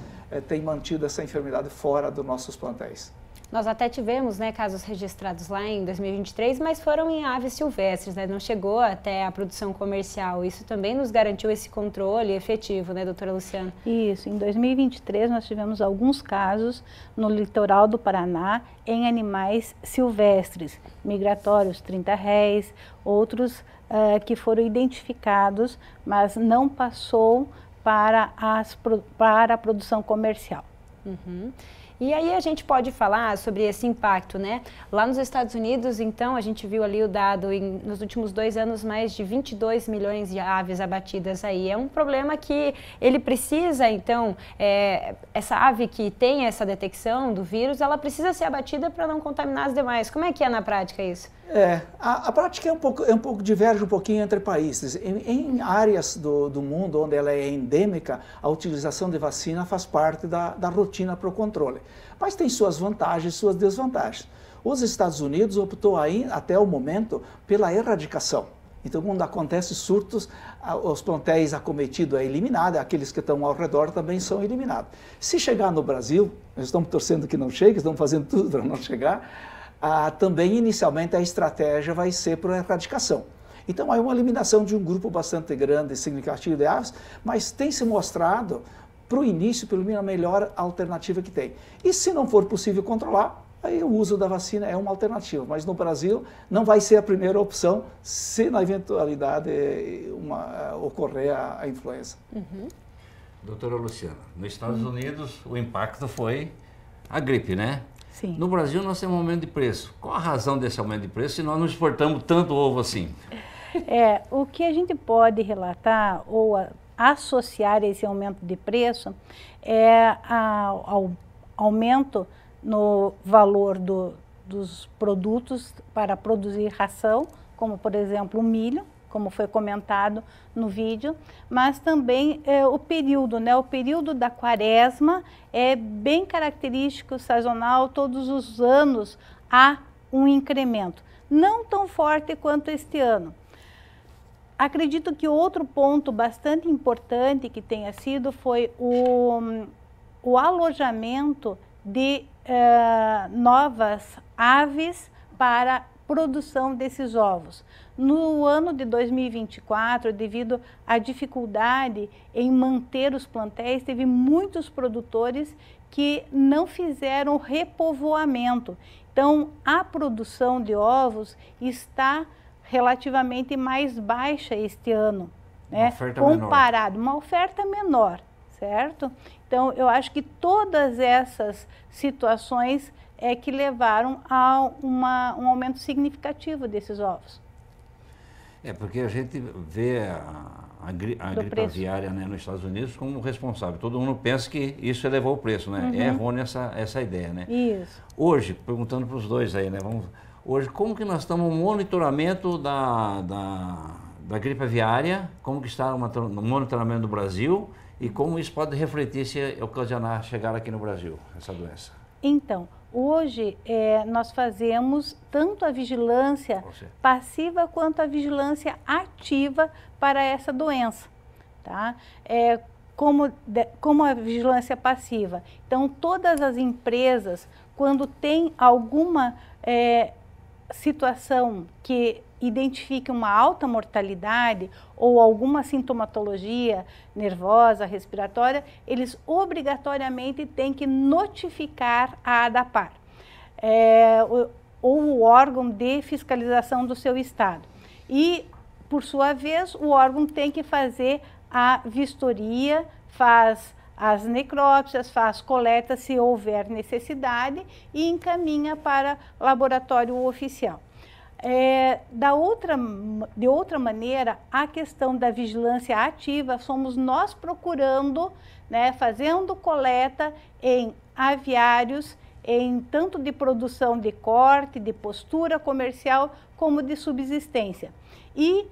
tem mantido essa enfermidade fora dos nossos plantéis. Nós até tivemos, né, casos registrados lá em 2023, mas foram em aves silvestres, né? Não chegou até a produção comercial. Isso também nos garantiu esse controle efetivo, né, doutora Luciana? Isso, em 2023 nós tivemos alguns casos no litoral do Paraná em animais silvestres, migratórios 30 réis, outros que foram identificados, mas não passou para a produção comercial. Uhum. E aí a gente pode falar sobre esse impacto, né? Lá nos Estados Unidos, então, a gente viu ali o dado, nos últimos 2 anos, mais de 22 milhões de aves abatidas aí. É um problema que ele precisa, então, essa ave que tem essa detecção do vírus, ela precisa ser abatida para não contaminar as demais. Como é que é na prática isso? A prática diverge um pouquinho entre países. Em áreas do mundo onde ela é endêmica, a utilização de vacina faz parte da rotina para o controle. Mas tem suas vantagens e suas desvantagens. Os Estados Unidos optou até o momento pela erradicação. Então, quando acontece surtos, os plantéis acometidos é eliminado, aqueles que estão ao redor também são eliminados. Se chegar no Brasil, nós estamos torcendo que não chegue, estamos fazendo tudo para não chegar, também inicialmente a estratégia vai ser para a erradicação. Então, há uma eliminação de um grupo bastante grande e significativo de aves, mas tem se mostrado, para o início, pelo menos, a melhor alternativa que tem. E se não for possível controlar, aí o uso da vacina é uma alternativa. Mas no Brasil não vai ser a primeira opção se na eventualidade ocorrer a influenza. Uhum. Doutora Luciana, nos Estados Unidos o impacto foi a gripe, né? Sim. No Brasil nós temos um aumento de preço. Qual a razão desse aumento de preço se nós não exportamos tanto ovo assim? O que a gente pode relatar ou associar esse aumento de preço ao aumento no valor dos produtos para produzir ração, como por exemplo o milho, como foi comentado no vídeo, mas também o período, né? O período da quaresma é bem característico, sazonal, todos os anos há um incremento, não tão forte quanto este ano. Acredito que outro ponto bastante importante que tenha sido foi o alojamento de novas aves para produção desses ovos. No ano de 2024, devido à dificuldade em manter os plantéis, teve muitos produtores que não fizeram repovoamento. Então, a produção de ovos está relativamente mais baixa este ano, né? Comparado, uma oferta menor, certo? Então, eu acho que todas essas situações que levaram a um aumento significativo desses ovos. Porque a gente vê a gripe aviária, né, nos Estados Unidos como responsável. Todo mundo pensa que isso elevou o preço, né? É errônea essa ideia, né? Isso. Hoje, perguntando para os dois aí, né? Hoje, como que nós estamos no monitoramento da gripe aviária? Como que está o monitoramento do Brasil? E como isso pode refletir se ocasionar chegar aqui no Brasil, essa doença? Então, hoje nós fazemos tanto a vigilância passiva quanto a vigilância ativa para essa doença, tá? Como a vigilância passiva. Então, todas as empresas, quando tem alguma situação que identifique uma alta mortalidade ou alguma sintomatologia nervosa, respiratória, eles obrigatoriamente têm que notificar a ADAPAR, ou o órgão de fiscalização do seu estado. E, por sua vez, o órgão tem que fazer a vistoria, faz as necrópsias, faz coleta se houver necessidade e encaminha para laboratório oficial. De outra maneira, a questão da vigilância ativa, somos nós procurando, né, fazendo coleta em aviários, em tanto de produção de corte, de postura comercial, como de subsistência. E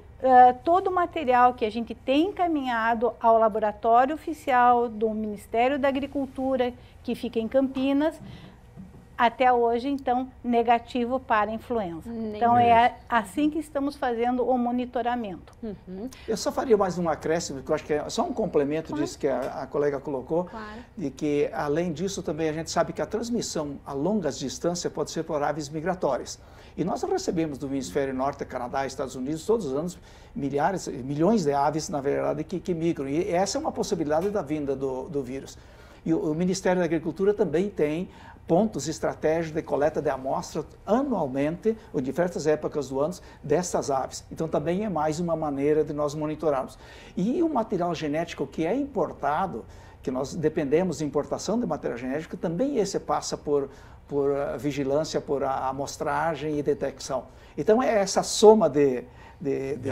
todo o material que a gente tem encaminhado ao laboratório oficial do Ministério da Agricultura, que fica em Campinas, até hoje, então, negativo para a influenza. Então, é assim que estamos fazendo o monitoramento. Eu só faria mais um acréscimo, porque eu acho que é só um complemento disso que a colega colocou, de que, além disso, também a gente sabe que a transmissão a longas distâncias pode ser por aves migratórias. E nós recebemos do hemisfério norte, Canadá, Estados Unidos, todos os anos, milhões de aves, na verdade, que migram. E essa é uma possibilidade da vinda do vírus. E o Ministério da Agricultura também tem pontos estratégicos de coleta de amostras anualmente, ou diversas épocas do ano, dessas aves. Então, também é mais uma maneira de nós monitorarmos. E o material genético que é importado, que nós dependemos de importação de material genético, também esse passa por vigilância, por amostragem e detecção. Então, é essa soma de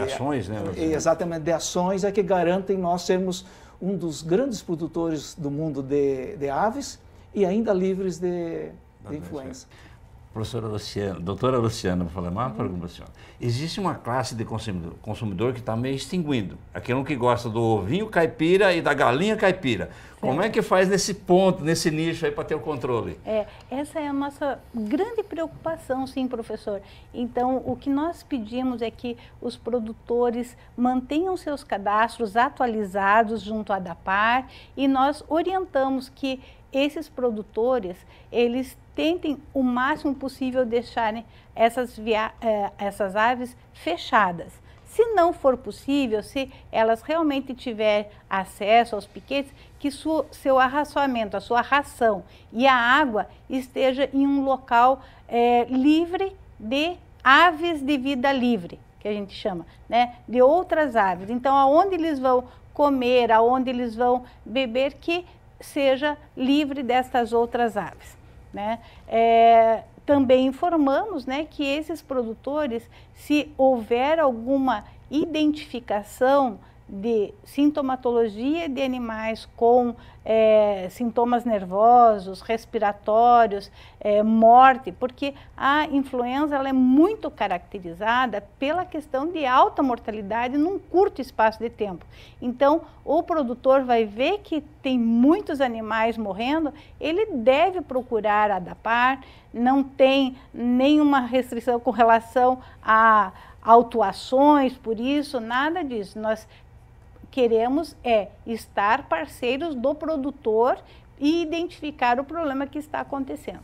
ações, né? Exatamente, de ações é que garantem nós sermos um dos grandes produtores do mundo de aves e ainda livres de influenza. Professora Luciana, doutora Luciana, vou falar uma pergunta para a senhora. Existe uma classe de consumidor que está meio extinguindo. Aquele que gosta do ovinho caipira e da galinha caipira. Como é que faz nesse ponto, nesse nicho aí para ter o controle? Essa é a nossa grande preocupação, sim, professor. Então, o que nós pedimos é que os produtores mantenham seus cadastros atualizados junto à ADAPAR e nós orientamos que esses produtores, eles tentem o máximo possível deixarem essas aves fechadas. Se não for possível, se elas realmente tiverem acesso aos piquetes, que seu arraçoamento, a sua ração e a água esteja em um local livre de aves de vida livre, que a gente chama, né, de outras aves. Então, aonde eles vão comer, aonde eles vão beber, que seja livre dessas outras aves, né? Também informamos, né, que esses produtores, se houver alguma identificação de sintomatologia de animais com sintomas nervosos, respiratórios, morte, porque a influenza ela é muito caracterizada pela questão de alta mortalidade num curto espaço de tempo. Então, o produtor vai ver que tem muitos animais morrendo, ele deve procurar a ADAPAR, não tem nenhuma restrição com relação a autuações, por isso, nada disso. Nós queremos estar parceiros do produtor e identificar o problema que está acontecendo.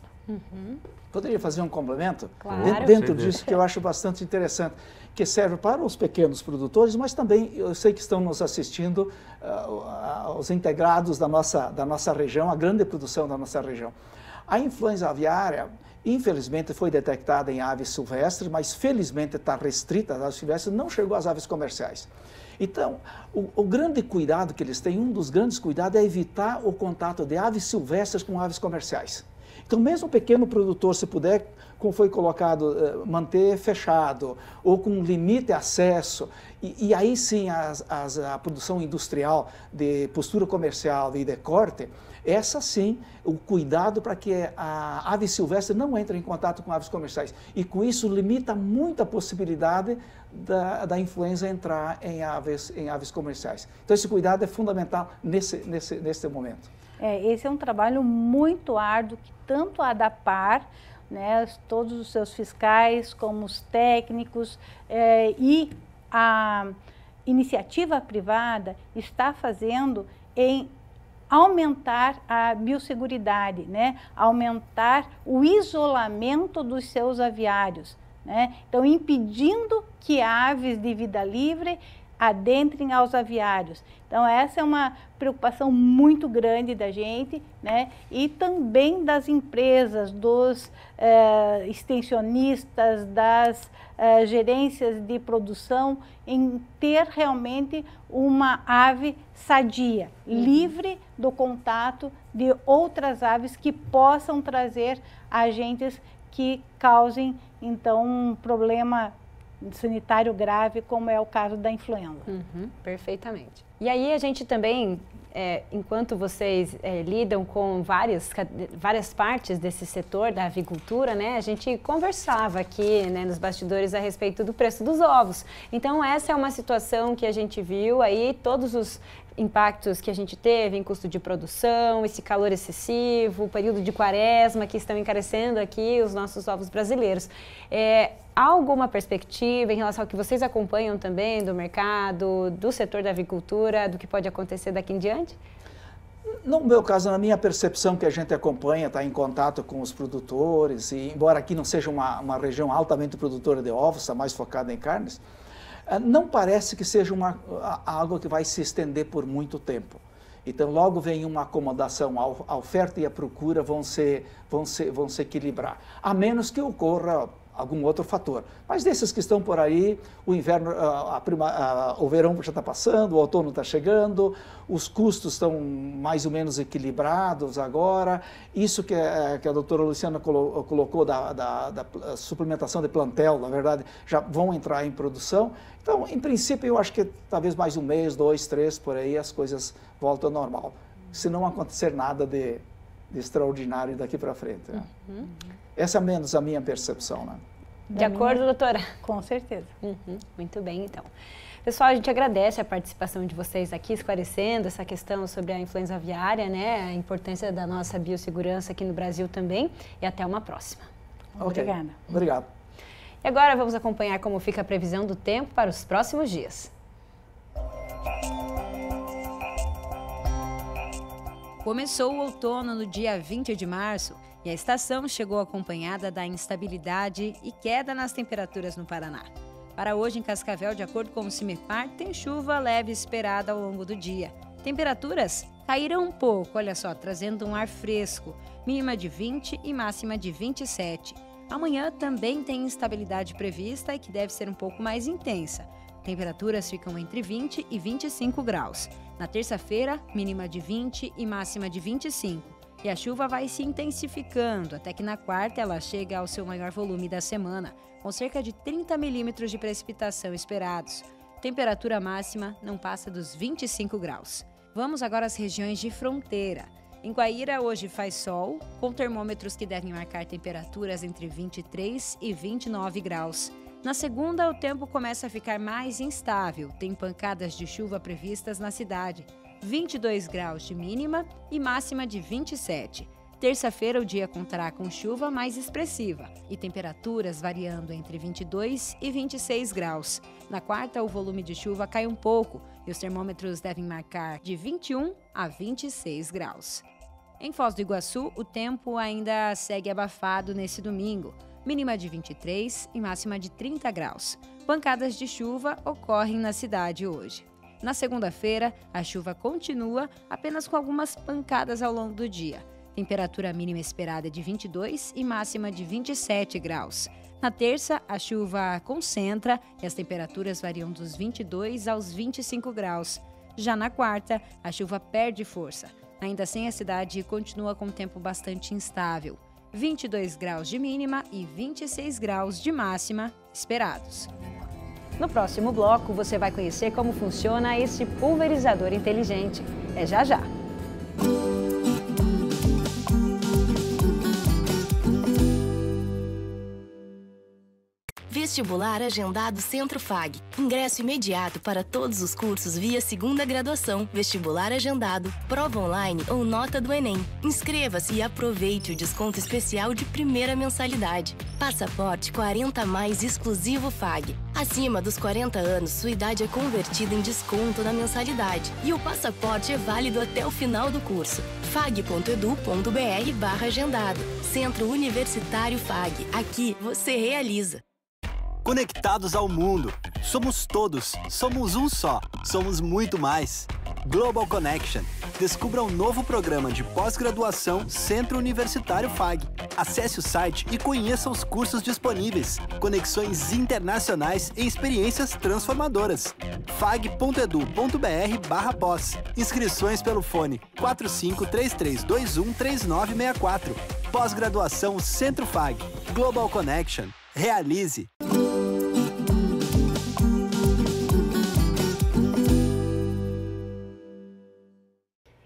Poderia fazer um complemento? Claro. Dentro disso que eu acho bastante interessante, que serve para os pequenos produtores, mas também eu sei que estão nos assistindo os integrados da nossa região, a grande produção da nossa região. A influenza aviária, infelizmente, foi detectada em aves silvestres, mas felizmente está restrita às aves silvestres, não chegou às aves comerciais. Então, o grande cuidado que eles têm, um dos grandes cuidados é evitar o contato de aves silvestres com aves comerciais. Então, mesmo o pequeno produtor, se puder, como foi colocado, manter fechado ou com limite de acesso, e aí sim a produção industrial de postura comercial e de corte, essa sim, o cuidado para que a ave silvestre não entre em contato com aves comerciais. E com isso limita muito a possibilidade da influenza entrar em aves comerciais. Então esse cuidado é fundamental nesse momento. Esse é um trabalho muito árduo que tanto a ADAPAR, né, todos os seus fiscais, como os técnicos e a iniciativa privada está fazendo em aumentar a biosseguridade, né? Aumentar o isolamento dos seus aviários, né? Então, impedindo que aves de vida livre adentrem aos aviários. Então, essa é uma preocupação muito grande da gente, né? E também das empresas, dos extensionistas, das gerências de produção, em ter realmente uma ave sadia, livre do contato de outras aves que possam trazer agentes que causem, então, um problema sanitário grave, como é o caso da influenza. Perfeitamente. E aí a gente também, enquanto vocês lidam com várias partes desse setor da avicultura, né, a gente conversava aqui, né, nos bastidores a respeito do preço dos ovos. Então essa é uma situação que a gente viu aí, todos os impactos que a gente teve em custo de produção, esse calor excessivo, o período de quaresma que estão encarecendo aqui os nossos ovos brasileiros. Há alguma perspectiva em relação ao que vocês acompanham também do mercado, do setor da avicultura, do que pode acontecer daqui em diante? No meu caso, na minha percepção, que a gente acompanha, está em contato com os produtores, e embora aqui não seja uma região altamente produtora de ovos, está mais focada em carnes, não parece que seja algo que vai se estender por muito tempo. Então, logo vem uma acomodação, a oferta e a procura vão se equilibrar, a menos que ocorra algum outro fator. Mas desses que estão por aí, o inverno, o verão já está passando, o outono está chegando, os custos estão mais ou menos equilibrados agora. Isso que a doutora Luciana colocou da suplementação de plantel, na verdade, já vão entrar em produção. Então, em princípio, eu acho que talvez mais um mês, 2, 3, por aí, as coisas voltam ao normal. Se não acontecer nada de extraordinário daqui para frente. Né? Essa é menos a minha percepção, né? De acordo, doutora? Com certeza. Muito bem, então. Pessoal, a gente agradece a participação de vocês aqui, esclarecendo essa questão sobre a influenza aviária, né? A importância da nossa biossegurança aqui no Brasil também. E até uma próxima. Obrigada. Obrigado. E agora vamos acompanhar como fica a previsão do tempo para os próximos dias. Começou o outono no dia 20 de março e a estação chegou acompanhada da instabilidade e queda nas temperaturas no Paraná. Para hoje, em Cascavel, de acordo com o CIMEPAR, tem chuva leve esperada ao longo do dia. Temperaturas caíram um pouco, olha só, trazendo um ar fresco, mínima de 20 e máxima de 27. Amanhã também tem instabilidade prevista e que deve ser um pouco mais intensa. Temperaturas ficam entre 20 e 25 graus. Na terça-feira, mínima de 20 e máxima de 25. E a chuva vai se intensificando, até que na quarta ela chega ao seu maior volume da semana, com cerca de 30 milímetros de precipitação esperados. Temperatura máxima não passa dos 25 graus. Vamos agora às regiões de fronteira. Em Guaíra, hoje faz sol, com termômetros que devem marcar temperaturas entre 23 e 29 graus. Na segunda, o tempo começa a ficar mais instável, tem pancadas de chuva previstas na cidade. 22 graus de mínima e máxima de 27. Terça-feira, o dia contará com chuva mais expressiva e temperaturas variando entre 22 e 26 graus. Na quarta, o volume de chuva cai um pouco e os termômetros devem marcar de 21 a 26 graus. Em Foz do Iguaçu, o tempo ainda segue abafado nesse domingo. Mínima de 23 e máxima de 30 graus. Pancadas de chuva ocorrem na cidade hoje. Na segunda-feira, a chuva continua, apenas com algumas pancadas ao longo do dia. Temperatura mínima esperada de 22 e máxima de 27 graus. Na terça, a chuva concentra e as temperaturas variam dos 22 aos 25 graus. Já na quarta, a chuva perde força. Ainda assim, a cidade continua com tempo bastante instável. 22 graus de mínima e 26 graus de máxima esperados. No próximo bloco, você vai conhecer como funciona esse pulverizador inteligente. É já já! Vestibular agendado Centro FAG. Ingresso imediato para todos os cursos via segunda graduação, vestibular agendado, prova online ou nota do Enem. Inscreva-se e aproveite o desconto especial de primeira mensalidade. Passaporte 40+ exclusivo FAG. Acima dos 40 anos, sua idade é convertida em desconto na mensalidade. E o passaporte é válido até o final do curso. fag.edu.br/agendado. Centro Universitário FAG. Aqui você realiza. Conectados ao mundo. Somos todos. Somos um só. Somos muito mais. Global Connection. Descubra um novo programa de pós-graduação Centro Universitário FAG. Acesse o site e conheça os cursos disponíveis. Conexões internacionais e experiências transformadoras. fag.edu.br/pós. Inscrições pelo fone 4533213964. Pós-graduação Centro FAG. Global Connection. Realize.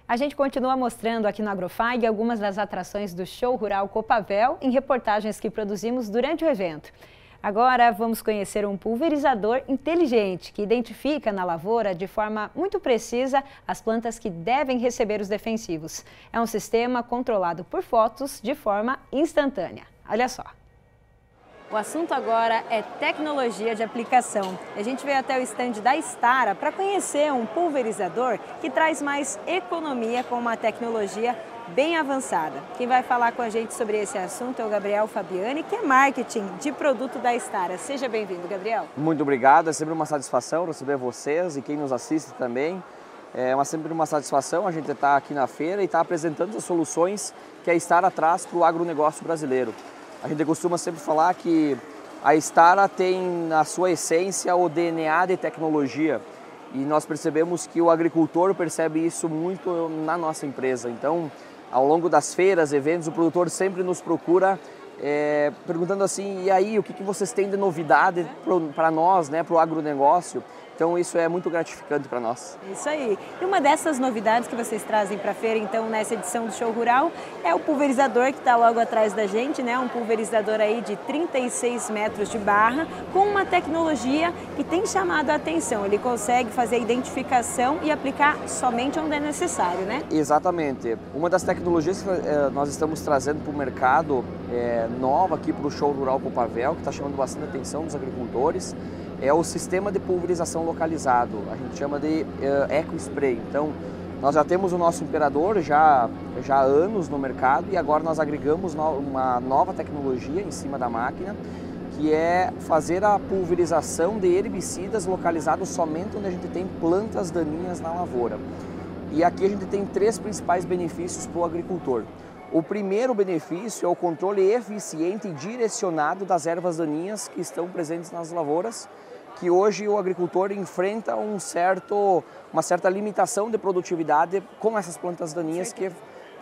A gente continua mostrando aqui no Agrofag algumas das atrações do Show Rural Copavel em reportagens que produzimos durante o evento. Agora vamos conhecer um pulverizador inteligente que identifica na lavoura de forma muito precisa as plantas que devem receber os defensivos. É um sistema controlado por fotos de forma instantânea. Olha só. O assunto agora é tecnologia de aplicação. A gente veio até o estande da Stara para conhecer um pulverizador que traz mais economia com uma tecnologia bem avançada. Quem vai falar com a gente sobre esse assunto é o Gabriel Fabiani, que é marketing de produto da Stara. Seja bem-vindo, Gabriel. Muito obrigado, é sempre uma satisfação receber vocês e quem nos assiste também. É sempre uma satisfação a gente estar aqui na feira e estar apresentando as soluções que a Stara traz para o agronegócio brasileiro. A gente costuma sempre falar que a Stara tem na sua essência o DNA de tecnologia e nós percebemos que o agricultor percebe isso muito na nossa empresa. Então, ao longo das feiras, eventos, o produtor sempre nos procura perguntando assim, e aí, o que vocês têm de novidade para nós, né, para o agronegócio? Então isso é muito gratificante para nós. Isso aí. E uma dessas novidades que vocês trazem para a feira, então, nessa edição do Show Rural, é o pulverizador que está logo atrás da gente, né? Um pulverizador aí de 36 metros de barra, com uma tecnologia que tem chamado a atenção. Ele consegue fazer a identificação e aplicar somente onde é necessário, né? Exatamente. Uma das tecnologias que nós estamos trazendo para o mercado, nova aqui para o Show Rural Copavel, que está chamando bastante atenção dos agricultores, é o sistema de pulverização localizado, a gente chama de EcoSpray. Então, nós já temos o nosso Imperador já há anos no mercado e agora nós agregamos uma nova tecnologia em cima da máquina, que é fazer a pulverização de herbicidas localizados somente onde a gente tem plantas daninhas na lavoura. E aqui a gente tem 3 principais benefícios para o agricultor. O primeiro benefício é o controle eficiente e direcionado das ervas daninhas que estão presentes nas lavouras, que hoje o agricultor enfrenta uma certa limitação de produtividade com essas plantas daninhas que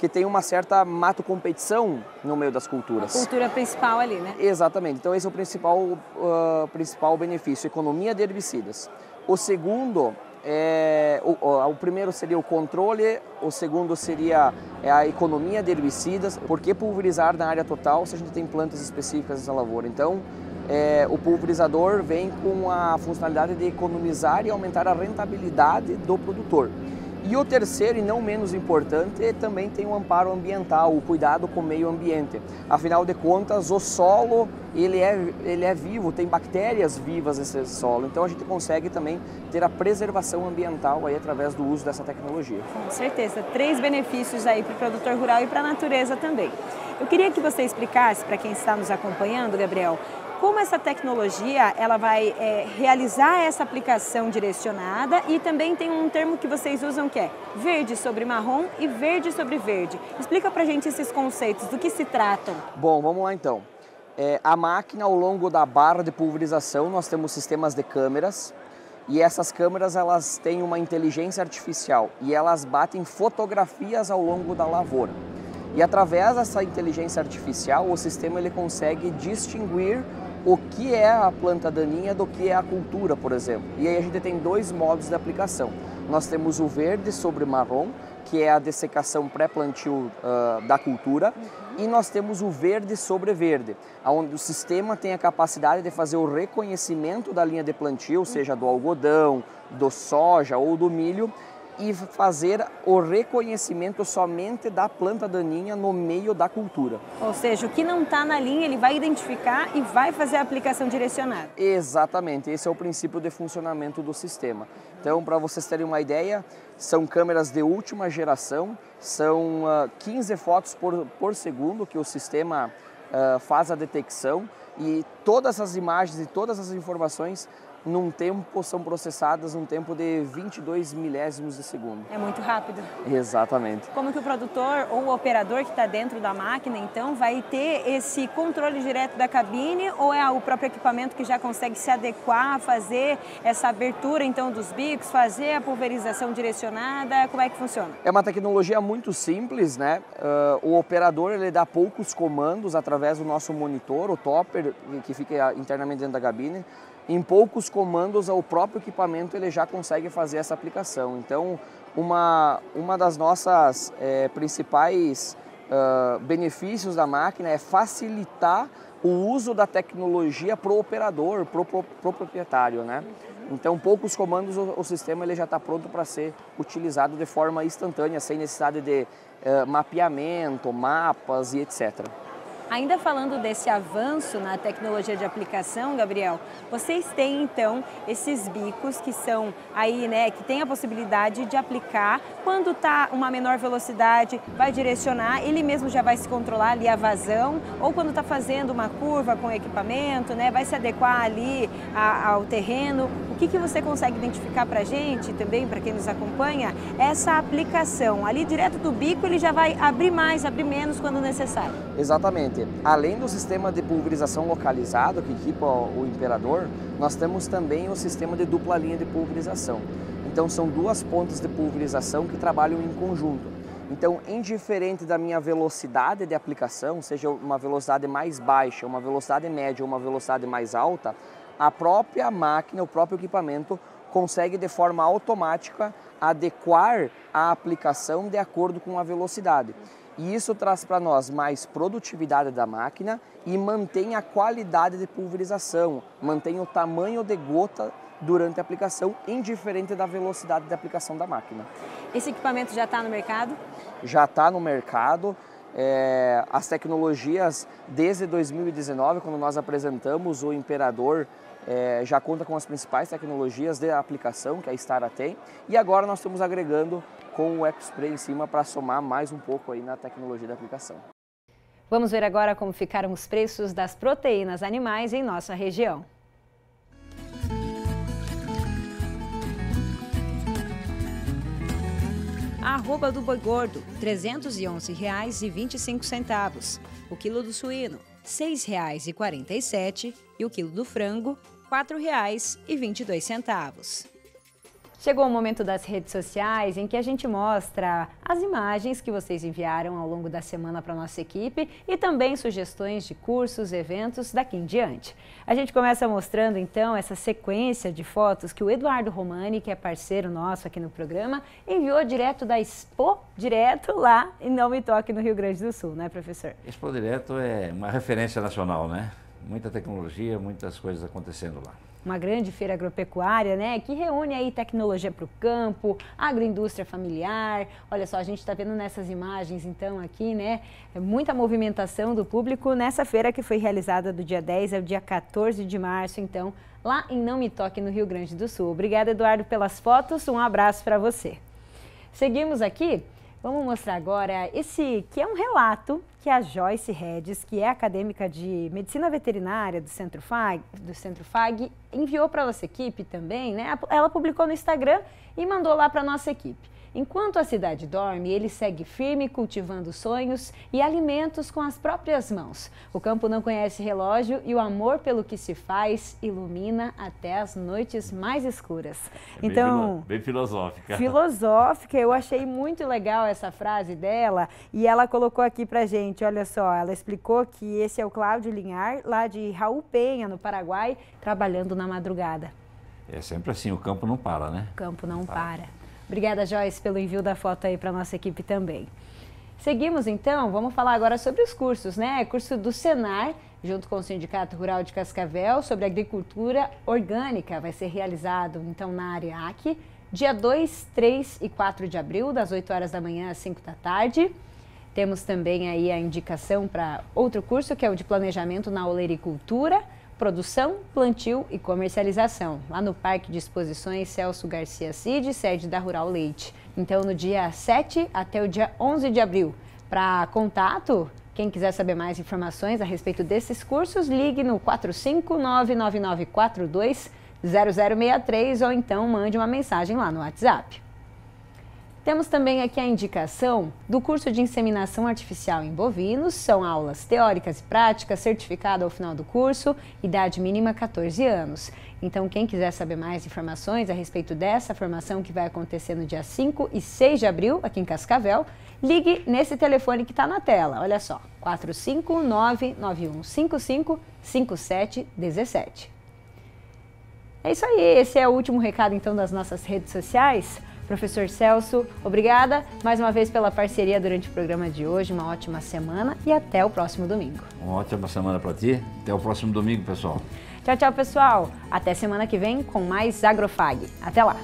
tem uma certa mato-competição no meio das culturas. A cultura principal ali, né? Exatamente. Então esse é o principal benefício, economia de herbicidas. O segundo o primeiro seria o controle, o segundo seria a economia de herbicidas. Por que pulverizar na área total se a gente tem plantas específicas nessa lavoura? Então, o pulverizador vem com a funcionalidade de economizar e aumentar a rentabilidade do produtor. E o terceiro, e não menos importante, também tem o amparo ambiental, o cuidado com o meio ambiente. Afinal de contas, o solo ele é vivo, tem bactérias vivas nesse solo. Então a gente consegue também ter a preservação ambiental aí através do uso dessa tecnologia. Com certeza, 3 benefícios aí para o produtor rural e para a natureza também. Eu queria que você explicasse para quem está nos acompanhando, Gabriel, como essa tecnologia ela vai realizar essa aplicação direcionada e também tem um termo que vocês usam que é verde sobre marrom e verde sobre verde. Explica pra gente esses conceitos, do que se tratam. Bom, vamos lá então. A máquina, ao longo da barra de pulverização, nós temos sistemas de câmeras e essas câmeras elas têm uma inteligência artificial e elas batem fotografias ao longo da lavoura. E através dessa inteligência artificial, o sistema ele consegue distinguir o que é a planta daninha do que é a cultura, por exemplo. E aí a gente tem 2 modos de aplicação. Nós temos o verde sobre marrom, que é a dessecação pré-plantio da cultura, e nós temos o verde sobre verde, onde o sistema tem a capacidade de fazer o reconhecimento da linha de plantio, seja do algodão, do soja ou do milho, e fazer o reconhecimento somente da planta daninha no meio da cultura. Ou seja, o que não está na linha ele vai identificar e vai fazer a aplicação direcionada. Exatamente, esse é o princípio de funcionamento do sistema. Então, para vocês terem uma ideia, são câmeras de última geração, são 15 fotos por segundo que o sistema faz a detecção e todas as imagens e todas as informações num tempo são processadas num tempo de 22 milésimos de segundo. É muito rápido. Exatamente. Como que o produtor ou o operador que está dentro da máquina, então, vai ter esse controle direto da cabine ou é o próprio equipamento que já consegue se adequar, fazer essa abertura, então, dos bicos, fazer a pulverização direcionada? Como é que funciona? É uma tecnologia muito simples, né? O operador, ele dá poucos comandos através do nosso monitor, o topper, que fica internamente dentro da cabine. Em poucos comandos, o próprio equipamento ele já consegue fazer essa aplicação. Então, uma das nossas principais benefícios da máquina é facilitar o uso da tecnologia para o operador, para o proprietário, né? Então, poucos comandos, o sistema ele já está pronto para ser utilizado de forma instantânea, sem necessidade de mapeamento, mapas e etc. Ainda falando desse avanço na tecnologia de aplicação, Gabriel, vocês têm então esses bicos que são aí, né, que tem a possibilidade de aplicar quando está uma menor velocidade, vai direcionar, ele mesmo já vai se controlar ali a vazão, ou quando está fazendo uma curva com o equipamento, né, vai se adequar ali ao terreno. O que você consegue identificar para a gente também, para quem nos acompanha, essa aplicação ali direto do bico, ele já vai abrir mais, abrir menos quando necessário. Exatamente. Além do sistema de pulverização localizado que equipa o Imperador, nós temos também o sistema de dupla linha de pulverização. Então são duas pontes de pulverização que trabalham em conjunto. Então, indiferente da minha velocidade de aplicação, seja uma velocidade mais baixa, uma velocidade média ou uma velocidade mais alta, a própria máquina, o próprio equipamento consegue de forma automática adequar a aplicação de acordo com a velocidade. E isso traz para nós mais produtividade da máquina e mantém a qualidade de pulverização, mantém o tamanho de gota durante a aplicação, indiferente da velocidade de aplicação da máquina. Esse equipamento já está no mercado? Já está no mercado. As tecnologias, desde 2019, quando nós apresentamos o Imperador, já conta com as principais tecnologias de aplicação que a Stara tem. E agora nós estamos agregando com o EcoSpray em cima para somar mais um pouco aí na tecnologia da aplicação. Vamos ver agora como ficaram os preços das proteínas animais em nossa região. A arroba do boi gordo, R$ 311,25. O quilo do suíno, R$ 6,47 e o quilo do frango, R$ 4,22. Chegou o momento das redes sociais em que a gente mostra as imagens que vocês enviaram ao longo da semana para a nossa equipe e também sugestões de cursos, eventos daqui em diante. A gente começa mostrando então essa sequência de fotos que o Eduardo Romani, que é parceiro nosso aqui no programa, enviou direto da Expo, direto lá em Não Me Toque, no Rio Grande do Sul, né, professor? Expo Direto é uma referência nacional, né? Muita tecnologia, muitas coisas acontecendo lá. Uma grande feira agropecuária, né, que reúne aí tecnologia para o campo, agroindústria familiar. Olha só, a gente está vendo nessas imagens, então, aqui, né, muita movimentação do público nessa feira que foi realizada do dia 10 ao dia 14 de março, então, lá em Não Me Toque, no Rio Grande do Sul. Obrigada, Eduardo, pelas fotos. Um abraço para você. Seguimos aqui. Vamos mostrar agora esse que é um relato que a Joyce Regis, que é acadêmica de Medicina Veterinária do Centro FAG, enviou para a nossa equipe também, né? Ela publicou no Instagram e mandou lá para a nossa equipe. Enquanto a cidade dorme, ele segue firme, cultivando sonhos e alimentos com as próprias mãos. O campo não conhece relógio e o amor pelo que se faz ilumina até as noites mais escuras. Então, bem filosófica. Filosófica, eu achei muito legal essa frase dela e ela colocou aqui pra gente, olha só, ela explicou que esse é o Cláudio Linhar, lá de Raul Penha, no Paraguai, trabalhando na madrugada. É sempre assim, o campo não para, né? O campo não para. Obrigada, Joyce, pelo envio da foto aí para a nossa equipe também. Seguimos, então, vamos falar agora sobre os cursos, né? Curso do Senar, junto com o Sindicato Rural de Cascavel, sobre agricultura orgânica. Vai ser realizado, então, na Areac, dia 2, 3 e 4 de abril, das 8 horas da manhã às 5 da tarde. Temos também aí a indicação para outro curso, que é o de Planejamento na Olericultura, Produção, Plantio e Comercialização, lá no Parque de Exposições Celso Garcia Cid, sede da Rural Leite. Então, no dia 7 até o dia 11 de abril. Para contato, Quem quiser saber mais informações a respeito desses cursos, ligue no 45999420063 ou então mande uma mensagem lá no WhatsApp. Temos também aqui a indicação do curso de inseminação artificial em bovinos. São aulas teóricas e práticas, certificado ao final do curso, idade mínima 14 anos. Então, quem quiser saber mais informações a respeito dessa formação que vai acontecer no dia 5 e 6 de abril, aqui em Cascavel, ligue nesse telefone que está na tela. Olha só, 459-9155-5717. É isso aí, esse é o último recado então das nossas redes sociais. Professor Celso, obrigada mais uma vez pela parceria durante o programa de hoje. Uma ótima semana e até o próximo domingo. Uma ótima semana para ti. Até o próximo domingo, pessoal. Tchau, tchau, pessoal. Até semana que vem com mais Agrofag. Até lá.